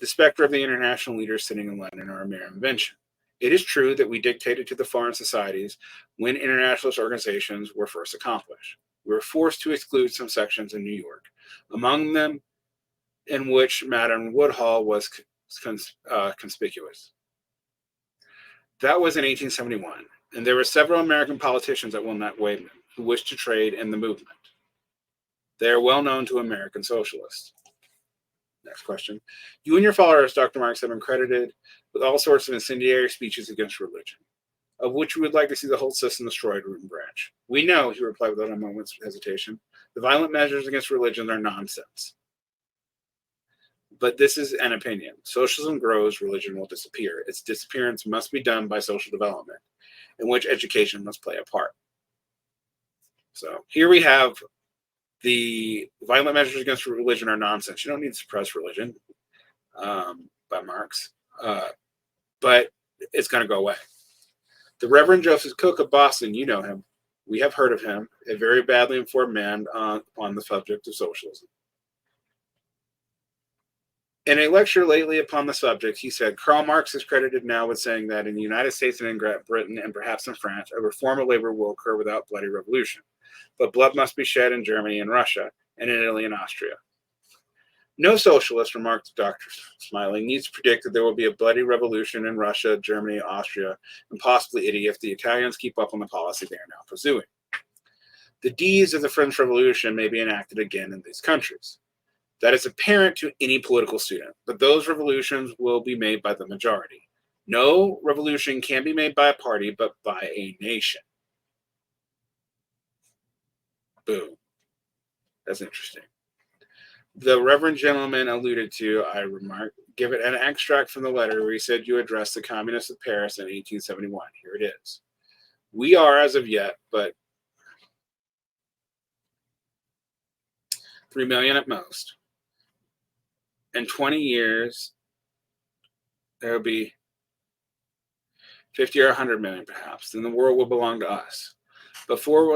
The specter of the international leaders sitting in London are a mere invention. It is true that we dictated to the foreign societies when internationalist organizations were first accomplished. We were forced to exclude some sections in New York, among them in which Madame Woodhull was conspicuous. That was in 1871, and there were several American politicians at Wilmette Wayman who wished to trade in the movement. They are well known to American socialists. Next question. You and your followers, Dr. Marx, have been credited with all sorts of incendiary speeches against religion, of which we would like to see the whole system destroyed root and branch. We know, he replied without a moment's hesitation, the violent measures against religion are nonsense. But this is an opinion. Socialism grows, religion will disappear. Its disappearance must be done by social development, in which education must play a part. So here we have the violent measures against religion are nonsense. You don't need to suppress religion, by Marx, but it's going to go away. The Reverend Joseph Cook of Boston, you know him. We have heard of him, a very badly informed man on the subject of socialism. In a lecture lately upon the subject, he said, Karl Marx is credited now with saying that in the United States and in Great Britain and perhaps in France, a reform of labor will occur without bloody revolution. But blood must be shed in Germany and Russia, and in Italy and Austria. No socialist, remarked the doctor, smiling, needs to predict that there will be a bloody revolution in Russia, Germany, Austria, and possibly Italy if the Italians keep up on the policy they are now pursuing. The deeds of the French Revolution may be enacted again in these countries. That is apparent to any political student, but those revolutions will be made by the majority. No revolution can be made by a party, but by a nation. Boom. That's interesting. The reverend gentleman alluded to, I remarked, give it an extract from the letter where he said you addressed the communists of Paris in 1871. Here it is. We are, as of yet, but 3 million at most. In 20 years, there will be 50 or 100 million, perhaps. Then the world will belong to us. For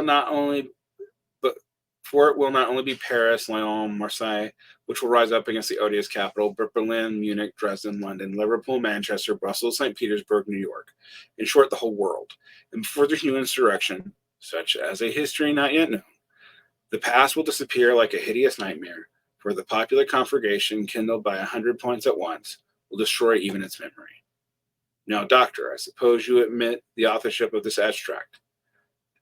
it will not only be Paris, Lyon, Marseille, which will rise up against the odious capital, but Berlin, Munich, Dresden, London, Liverpool, Manchester, Brussels, St. Petersburg, New York. In short, the whole world. And before the new insurrection, such as a history not yet known, the past will disappear like a hideous nightmare, for the popular conflagration, kindled by 100 points at once, will destroy even its memory. Now, doctor, I suppose you admit the authorship of this extract.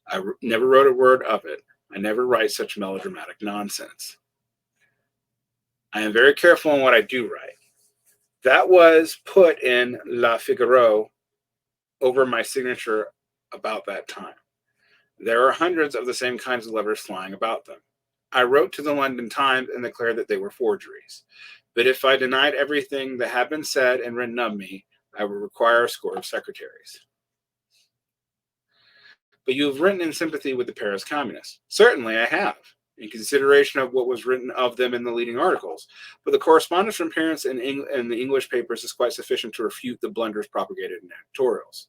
I never wrote a word of it. I never write such melodramatic nonsense. I am very careful in what I do write. That was put in La Figaro over my signature about that time. There are hundreds of the same kinds of letters flying about them. I wrote to the London Times and declared that they were forgeries. But if I denied everything that had been said and written of me, I would require a score of secretaries. But you have written in sympathy with the Paris communists. Certainly I have, in consideration of what was written of them in the leading articles. But the correspondence from Paris in the English papers is quite sufficient to refute the blunders propagated in editorials.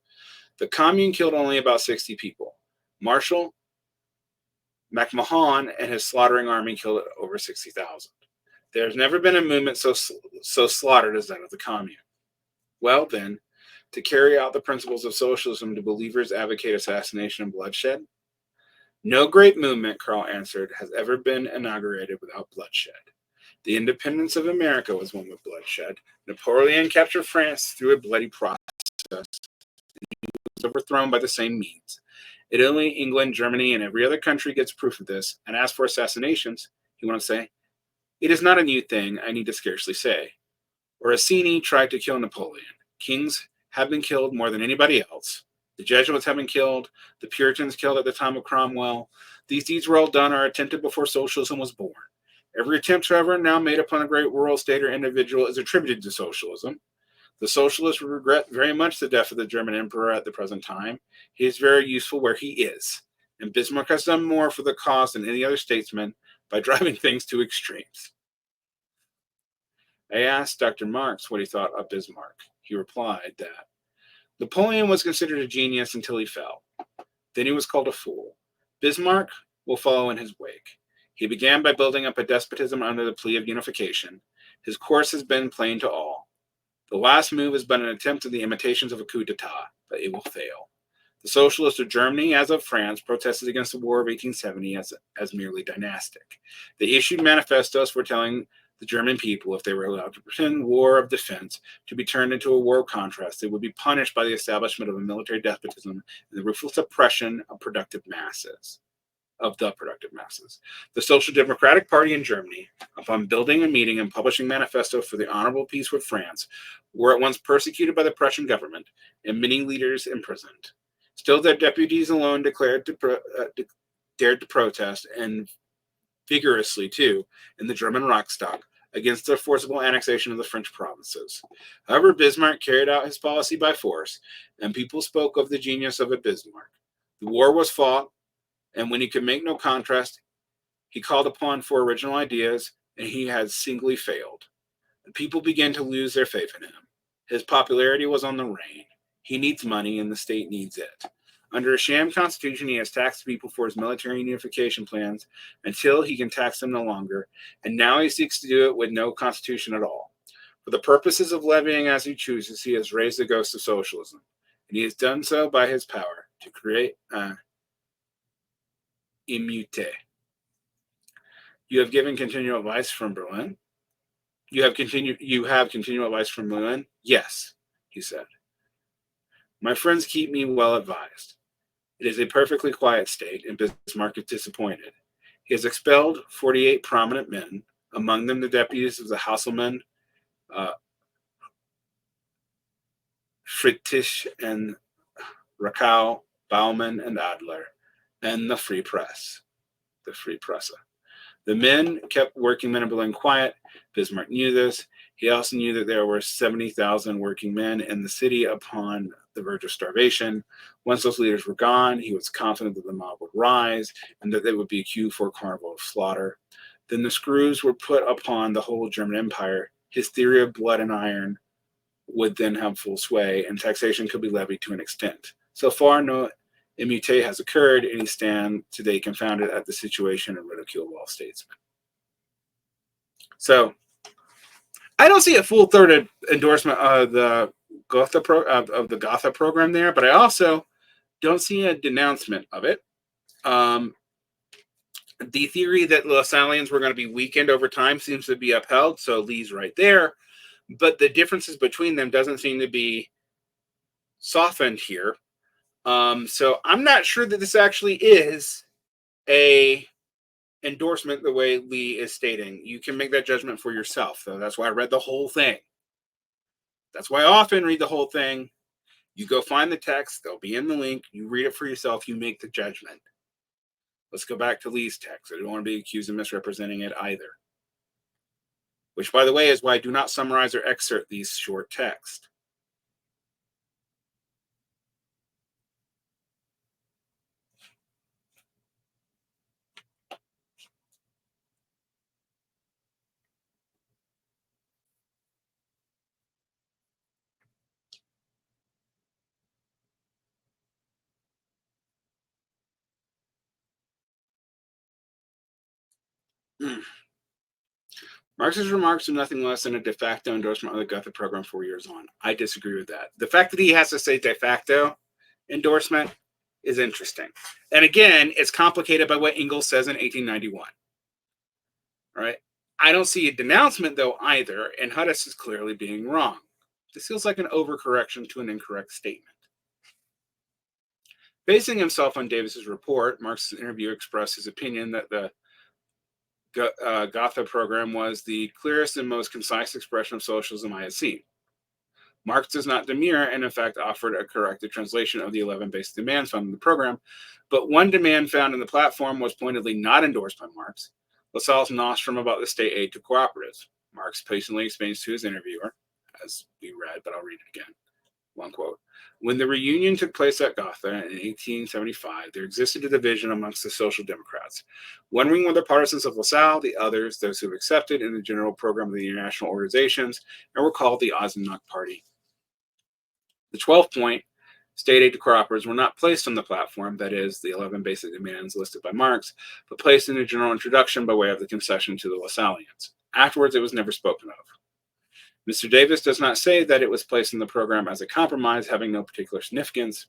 The commune killed only about 60 people. Marshal MacMahon and his slaughtering army killed over 60,000. There's never been a movement so slaughtered as that of the commune. Well, then, to carry out the principles of socialism, do believers advocate assassination and bloodshed? No great movement, Karl answered, has ever been inaugurated without bloodshed. The independence of America was won with bloodshed. Napoleon captured France through a bloody process. Was overthrown by the same means. Italy, England, Germany, and every other country gets proof of this. And as for assassinations, he wants to say, it is not a new thing, I need to scarcely say. Orsini tried to kill Napoleon. Kings have been killed more than anybody else. The Jesuits have been killed. The Puritans killed at the time of Cromwell. These deeds were all done or attempted before socialism was born. Every attempt, however, now made upon a great world state or individual is attributed to socialism. The socialists regret very much the death of the German emperor at the present time. He is very useful where he is, and Bismarck has done more for the cause than any other statesman by driving things to extremes. I asked Dr. Marx what he thought of Bismarck. He replied that Napoleon was considered a genius until he fell. Then he was called a fool. Bismarck will follow in his wake. He began by building up a despotism under the plea of unification. His course has been plain to all. The last move has been an attempt at the imitations of a coup d'etat, but it will fail. The socialists of Germany, as of France, protested against the War of 1870 as merely dynastic. They issued manifestos foretelling the German people, if they were allowed to pretend war of defense to be turned into a war of contrast, they would be punished by the establishment of a military despotism and the ruthless oppression of productive masses. The Social Democratic Party in Germany, upon building a meeting and publishing manifesto for the honorable peace with France, were at once persecuted by the Prussian government and many leaders imprisoned. Still, their deputies alone dared to protest, and vigorously too, in the German Reichstag against the forcible annexation of the French provinces. However, Bismarck carried out his policy by force, and people spoke of the genius of a Bismarck. The war was fought, and when he could make no contrast, he called upon for original ideas, and he had singly failed. The people began to lose their faith in him. His popularity was on the wane. He needs money, and the state needs it. Under a sham constitution, he has taxed people for his military unification plans until he can tax them no longer, and now he seeks to do it with no constitution at all. For the purposes of levying as he chooses, he has raised the ghost of socialism, and he has done so by his power to create an immunité. You have given continual advice from Berlin? You have continual advice from Berlin? Yes, he said. My friends keep me well advised. It is a perfectly quiet state, and Bismarck is disappointed. He has expelled 48 prominent men, among them the deputies of the Hasselmann, Friedrich and Rakow, Baumann and Adler, and the Free Press, the Free Presse. The men kept working men in Berlin quiet. Bismarck knew this. He also knew that there were 70,000 working men in the city upon the verge of starvation. Once those leaders were gone, he was confident that the mob would rise and that they would be a cue for a carnival of slaughter. Then the screws were put upon the whole German Empire. His theory of blood and iron would then have full sway, and taxation could be levied to an extent. So far, no immunité has occurred, and he stands today confounded at the situation and ridiculed of all statesmen. So, I don't see a full-throated endorsement of the Gotha program there, but I also don't see a denouncement of it. The theory that Lassalleans were going to be weakened over time seems to be upheld, so Lee's right there. But the differences between them doesn't seem to be softened here. So I'm not sure that this actually is a endorsement the way Lee is stating. You can make that judgment for yourself, though. That's why I read the whole thing. That's why I often read the whole thing. You go find the text. They'll be in the link. You read it for yourself. You make the judgment. Let's go back to Lee's text. I don't want to be accused of misrepresenting it either. Which, by the way, is why I do not summarize or excerpt these short texts. Marx's remarks are nothing less than a de facto endorsement of the Gotha program 4 years on. I disagree with that. The fact that he has to say de facto endorsement is interesting. And again, it's complicated by what Engels says in 1891. All right. I don't see a denouncement, though, either, and Hudis is clearly being wrong. This feels like an overcorrection to an incorrect statement. Basing himself on Davis's report, Marx's interview expressed his opinion that the Gotha program was the clearest and most concise expression of socialism I had seen. Marx does not demur and, in fact, offered a corrected translation of the 11 basic demands found in the program, but one demand found in the platform was pointedly not endorsed by Marx: Lassalle's nostrum about the state aid to cooperatives. Marx patiently explains to his interviewer, as we read, but I'll read it again. One quote: when the reunion took place at Gotha in 1875, there existed a division amongst the Social Democrats. One wing were the partisans of Lassalle, the others, those who accepted in the general program of the international organizations, and were called the Eisenach Party. The 12th point, state aid to cooperatives, were not placed on the platform, that is, the 11 basic demands listed by Marx, but placed in a general introduction by way of the concession to the Lassallians. Afterwards, it was never spoken of. Mr. Davis does not say that it was placed in the program as a compromise having no particular significance,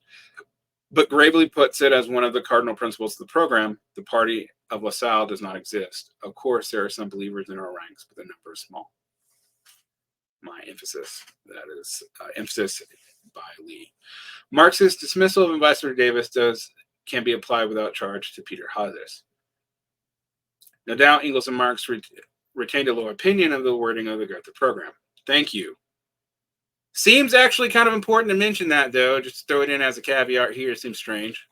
but gravely puts it as one of the cardinal principles of the program: the party of Lassalle does not exist. Of course, there are some believers in our ranks, but the number is small. My emphasis, that is emphasis by Lee. Marx's dismissal of Ambassador Davis can be applied without charge to Peter Hudis. No doubt Engels and Marx retained a low opinion of the wording of the Gotha program. Thank you. Seems actually kind of important to mention that, though. Just throw it in as a caveat here. Seems strange.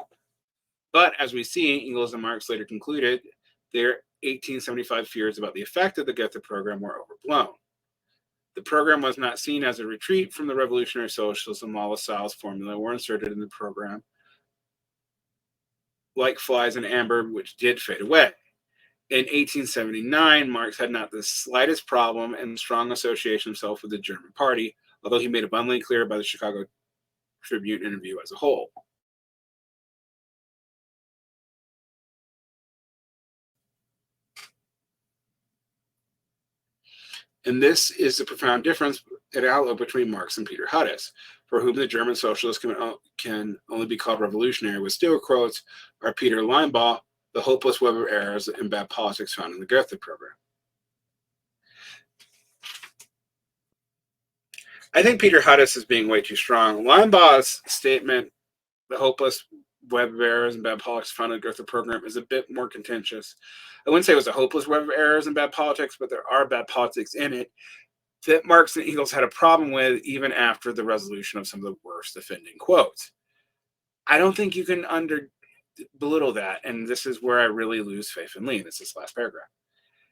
But as we see, Engels and Marx later concluded their 1875 fears about the effect of the Gotha program were overblown. The program was not seen as a retreat from the revolutionary socialism, while Lassalle's formula were inserted in the program like flies in amber, which did fade away. In 1879, Marx had not the slightest problem and strong association himself with the German party, although he made abundantly clear by the Chicago Tribune interview as a whole. And this is the profound difference in outlook between Marx and Peter Hudis, for whom the German socialists can only be called revolutionary, with steel quotes, are Peter Linebaugh, the hopeless web of errors and bad politics found in the Gotha program. I think Peter Hudis is being way too strong. Linebaugh's statement, the hopeless web of errors and bad politics found in the Gotha program, is a bit more contentious. I wouldn't say it was a hopeless web of errors and bad politics, but there are bad politics in it that Marx and Engels had a problem with even after the resolution of some of the worst offending quotes. I don't think you can belittle that, and this is where I really lose faith in Lee. This is the last paragraph.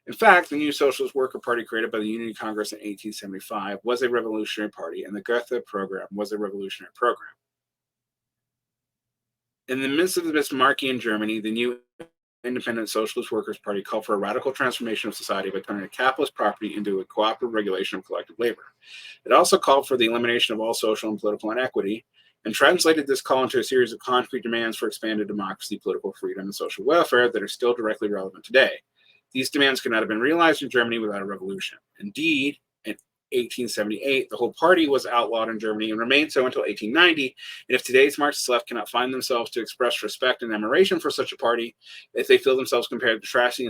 In fact, the new Socialist Worker Party created by the Union Congress in 1875 was a revolutionary party, and the Gotha program was a revolutionary program. In the midst of the Bismarckian Germany, the new Independent Socialist Workers' Party called for a radical transformation of society by turning capitalist property into a cooperative regulation of collective labor. It also called for the elimination of all social and political inequity, and translated this call into a series of concrete demands for expanded democracy, political freedom, and social welfare that are still directly relevant today. These demands could not have been realized in Germany without a revolution. Indeed, in 1878, the whole party was outlawed in Germany and remained so until 1890. And if today's Marxist left cannot find themselves to express respect and admiration for such a party, if they feel themselves compared to trashing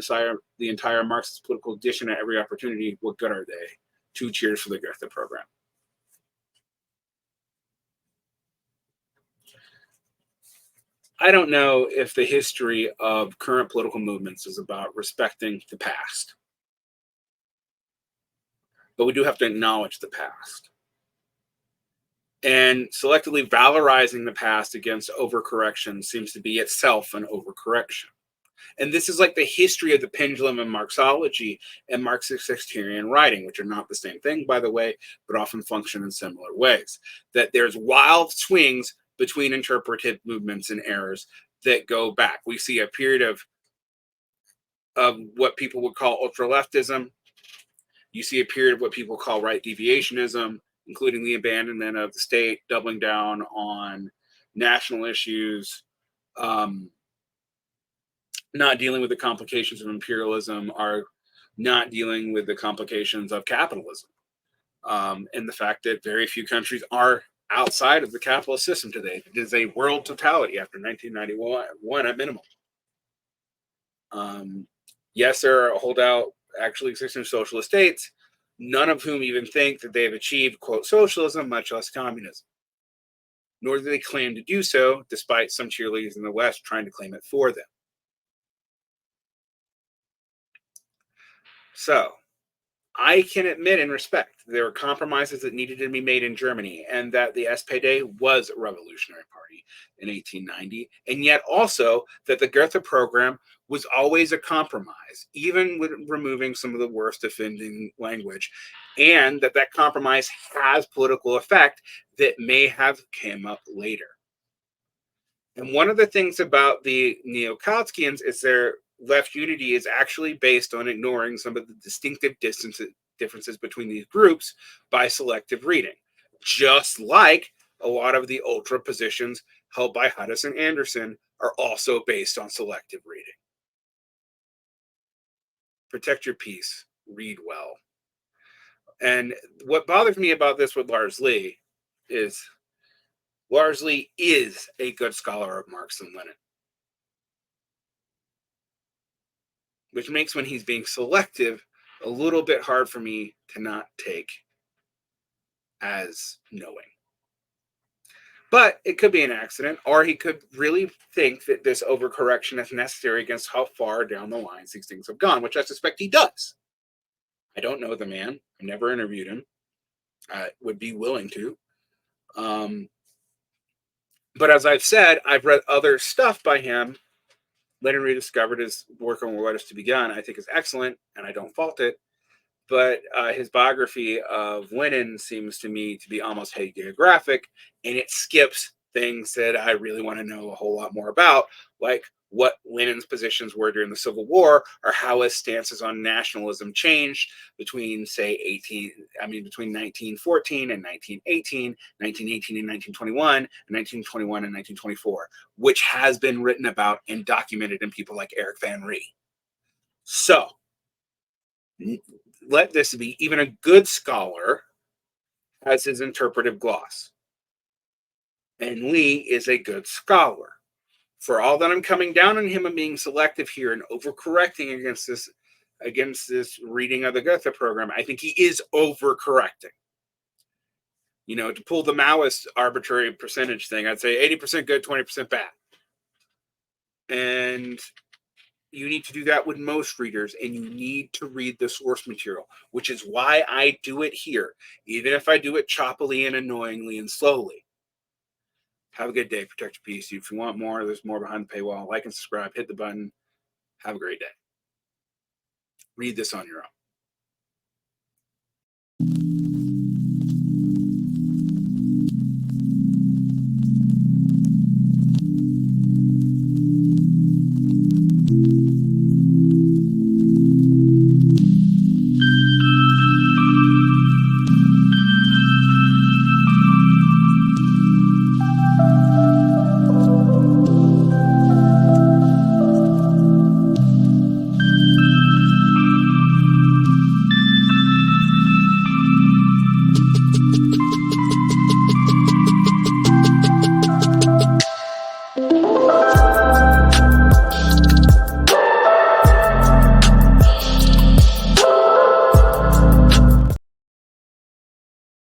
the entire Marxist political edition at every opportunity, what good are they? 2 cheers for the Gotha program. I don't know if the history of current political movements is about respecting the past, but we do have to acknowledge the past. And selectively valorizing the past against overcorrection seems to be itself an overcorrection. And this is like the history of the pendulum in Marxology and Marxist sectarian writing, which are not the same thing, by the way, but often function in similar ways. That there's wild swings between interpretive movements and errors that go back. We see a period of what people would call ultra-leftism. You see a period of what people call right deviationism, including the abandonment of the state, doubling down on national issues, not dealing with the complications of imperialism, our not dealing with the complications of capitalism, and the fact that very few countries are outside of the capitalist system today. It is a world totality after 1991 at minimum. Yes, there are holdout, actually existing socialist states, none of whom even think that they have achieved, quote, socialism, much less communism. Nor do they claim to do so, despite some cheerleaders in the West trying to claim it for them. So, I can admit and respect there were compromises that needed to be made in Germany, and that the SPD was a revolutionary party in 1890, and yet also that the Gotha program was always a compromise, even with removing some of the worst offending language, and that that compromise has political effect that may have come up later. And one of the things about the Neo-Kautskyans is their left unity is actually based on ignoring some of the distinctive differences between these groups by selective reading, just like a lot of the ultra positions held by Hudis and Anderson are also based on selective reading. Protect your peace, read well. And what bothers me about this with Lars Lee is Lars Lee is a good scholar of Marx and Lenin, which makes when he's being selective a little bit hard for me to not take as knowing. But it could be an accident, or he could really think that this overcorrection is necessary against how far down the lines these things have gone, which I suspect he does. I don't know the man. I've never interviewed him. I would be willing to. But as I've said, I've read other stuff by him. Lenin Rediscovered, his work on What Is to Be Done, I think is excellent, and I don't fault it. But his biography of Lenin seems to me to be almost hagiographic, and it skips things that I really want to know a whole lot more about, like what Lenin's positions were during the Civil War, or how his stances on nationalism changed between, say, between 1914 and 1918, 1918 and 1921, and 1921 and 1924, which has been written about and documented in people like Eric Van Ree. So, let this be, even a good scholar has his interpretive gloss. And Lee is a good scholar. For all that I'm coming down on him and being selective here and overcorrecting against this reading of the Gotha program, I think he is overcorrecting. You know, to pull the Maoist arbitrary percentage thing, I'd say 80% good, 20% bad. And you need to do that with most readers, and you need to read the source material, which is why I do it here, even if I do it choppily and annoyingly and slowly. Have a good day. Protect your peace. If you want more, there's more behind the paywall. Like and subscribe. Hit the button. Have a great day. Read this on your own.